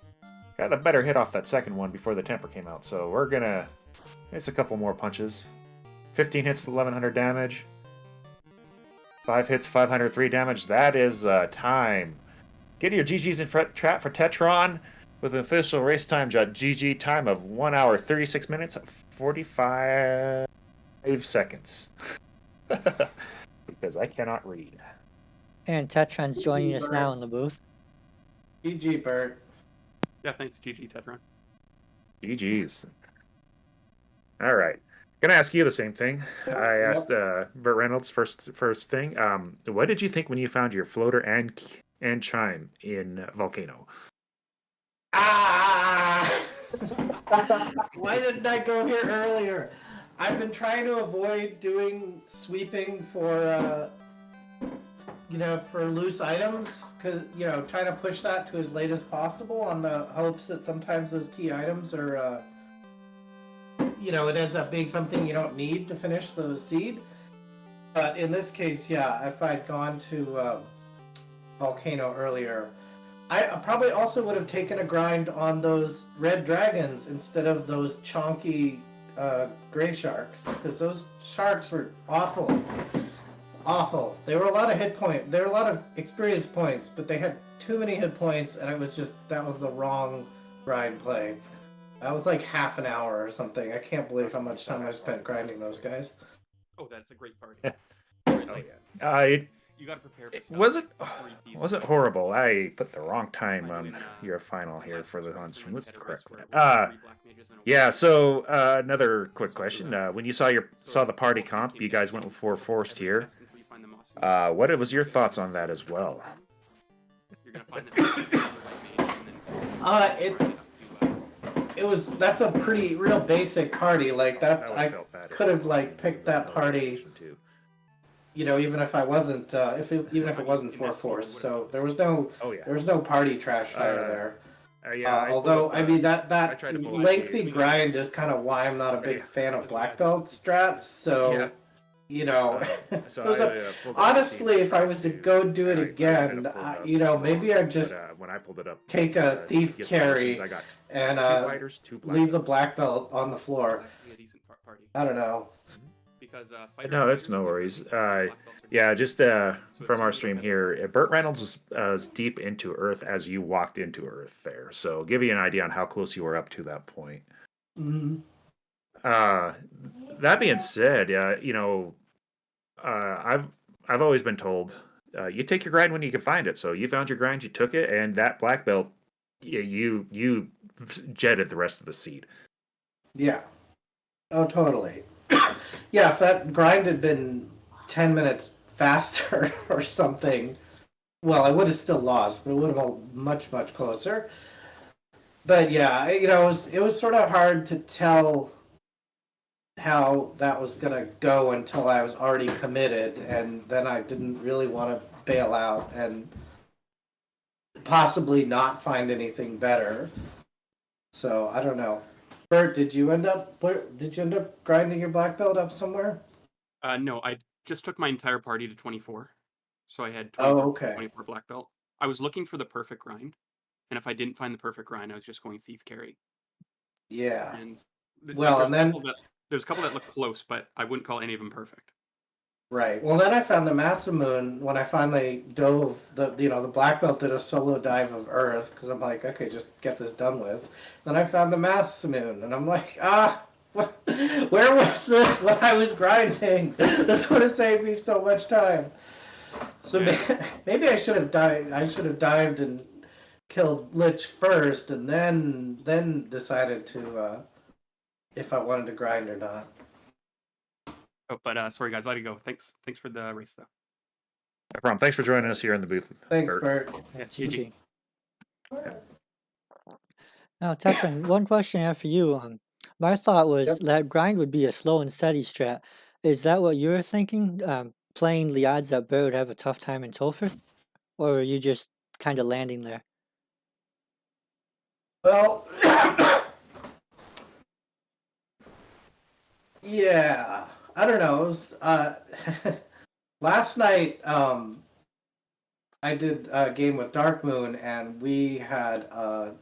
Got a better hit off that second one before the temper came out, so we're gonna... It's a couple more punches. 15 hits, 1100 damage. 5 hits, 503 damage. That is time. Get your GGs in chat for Tetron with an official race time GG time of 1 hour, 36 minutes, 45 seconds. Because I cannot read. And Tetron's joining us now in the booth. GG, Bert. Yeah, thanks, GG Tetron. GGs. All right. Gonna ask you the same thing. I asked BurtReynoldz first thing. What did you think when you found your floater and chime in Volcano? Ah! Why didn't I go here earlier? I've been trying to avoid doing sweeping for, for loose items, because, trying to push that to as late as possible on the hopes that sometimes those key items are, it ends up being something you don't need to finish the seed. But in this case, yeah, if I'd gone to Volcano earlier, I probably also would have taken a grind on those red dragons instead of those chonky gray sharks, because those sharks were awful. Awful. They were a lot of hit point. They were a lot of experience points, but they had too many hit points, and it was just, that was the wrong grind play. That was like half an hour or something. I can't believe how much time I spent grinding those guys. Oh, that's a great party. You got to prepare for stuff. Wasn't horrible. I put the wrong time on your final here for the on-stream. Let's correct that. Yeah. So another quick question: when you saw the party comp, you guys went with 4 forced here. What was your thoughts on that as well? You're gonna find that's a pretty real basic party. Like I could have picked that party. Even if I wasn't, even if it wasn't 4 force, so there was no party trash fire there. Although I mean that lengthy grind is kind of why I'm not a big fan of black belt strats. So honestly, if I was to go do it again, maybe I'd just when I pulled it up, take a thief carry and leave the black belt on the floor. I don't know. No, it's no worries. Yeah, just from our stream here, BurtReynoldz was as deep into Earth as you walked into Earth there. So give you an idea on how close you were up to that point. Mm-hmm. That being said, I've always been told you take your grind when you can find it. So you found your grind, you took it, and that black belt, you jetted the rest of the seed. Yeah. Oh, totally. Yeah, if that grind had been 10 minutes faster or something, well, I would have still lost, but it would have been much, much closer. But yeah, it was sort of hard to tell how that was going to go until I was already committed, and then I didn't really want to bail out and possibly not find anything better. So, I don't know. Bert, did you end up grinding your black belt up somewhere? No, I just took my entire party to 24. So I had 24 black belt. I was looking for the perfect grind, and if I didn't find the perfect grind, I was just going thief carry. Yeah. And there's a couple that look close, but I wouldn't call any of them perfect. Right. Well, then I found the Masamoon when I finally dove. The black belt did a solo dive of Earth because I'm like, okay, just get this done with. Then I found the Masamoon, and I'm like, where was this when I was grinding? This would have saved me so much time. So maybe I should have dived. I should have dived and killed Lich first, and then decided to if I wanted to grind or not. Oh, but sorry guys, I gotta go. Thanks for the race though. No problem. Thanks for joining us here in the booth. Thanks, Bert. Yeah, GG. Now, Tetron, one question I have for you. My thought was that grind would be a slow and steady strat. Is that what you were thinking? Playing the odds that Bert would have a tough time in Topher? Or are you just kind of landing there? Well, yeah, I don't know. It was, last night, I did a game with Dark Moon, and we had a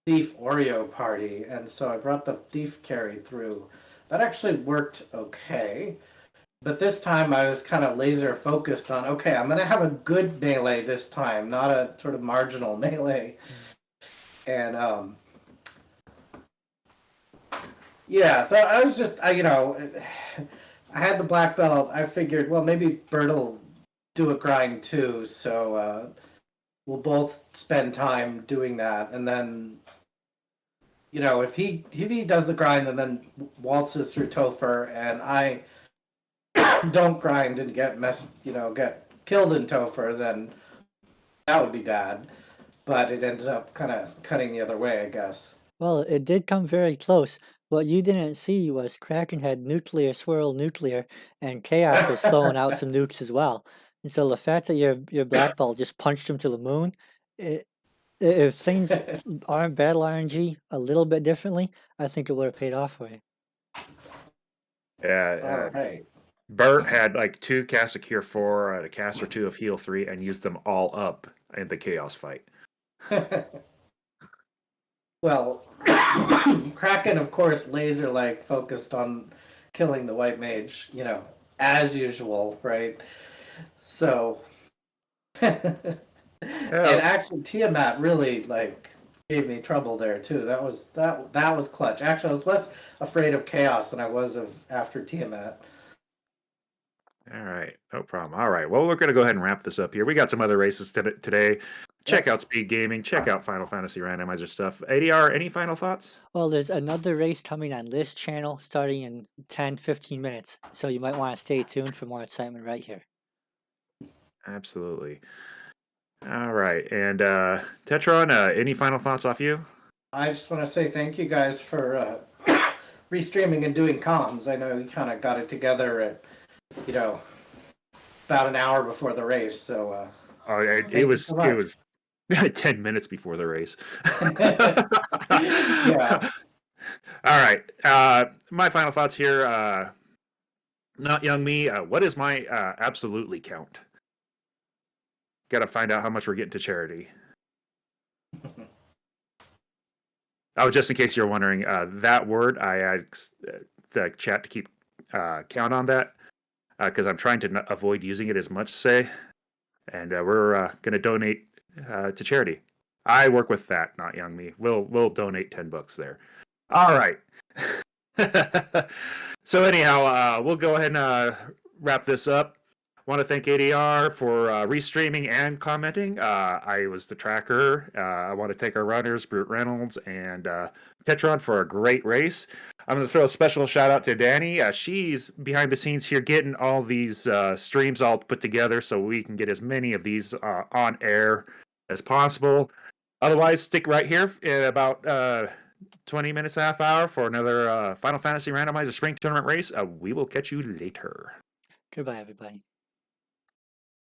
Thief Oreo party, and so I brought the Thief carry through. That actually worked okay, but this time I was kind of laser focused on, okay, I'm going to have a good melee this time, not a sort of marginal melee. And, yeah, so I was just, I had the black belt. I figured, well, maybe Bert will do a grind too, so we'll both spend time doing that. And then, if he does the grind and then waltzes through Topher, and I don't grind and get killed in Topher, then that would be bad. But it ended up kind of cutting the other way, I guess. Well, it did come very close. What you didn't see was Kraken had nuclear, swirl, nuclear, and Chaos was throwing out some nukes as well. And so the fact that your black belt just punched him to the moon, it, if things aren't battle RNG a little bit differently, I think it would have paid off for you. Yeah. All right. Burt had like 2 cast of Cure 4, a cast or 2 of Heal 3, and used them all up in the Chaos fight. Well, Kraken, of course, laser-like focused on killing the white mage, as usual, right? So, and actually, Tiamat really gave me trouble there too. That was clutch. Actually, I was less afraid of Chaos than I was of after Tiamat. All right, no problem. All right, well, we're going to go ahead and wrap this up here. We got some other races today. Check out Speed Gaming. Check out Final Fantasy Randomizer stuff. ADR, any final thoughts? Well, there's another race coming on this channel starting in 10-15 minutes, so you might want to stay tuned for more excitement right here. Absolutely. All right, and Tetron, any final thoughts off you? I just want to say thank you guys for restreaming and doing comms. I know you kind of got it together at about an hour before the race. So it was 10 minutes before the race. Yeah. All right. My final thoughts here. Not young me. What is my absolutely count? Got to find out how much we're getting to charity. Oh, just in case you're wondering, that word, I asked the chat to keep count on that because I'm trying to avoid using it as much, say. And we're going to donate to charity. I work with that, not young me. We'll donate $10 there. All right. So anyhow, we'll go ahead and wrap this up. Want to thank ADR for restreaming and commenting. I was the tracker. I want to thank our runners, BurtReynoldz and Tetron, for a great race. I'm going to throw a special shout out to Danny. She's behind the scenes here getting all these streams all put together so we can get as many of these on air as possible. Otherwise, stick right here in about 20 minutes, half hour for another Final Fantasy Randomizer Spring Tournament race. We will catch you later. Goodbye, everybody.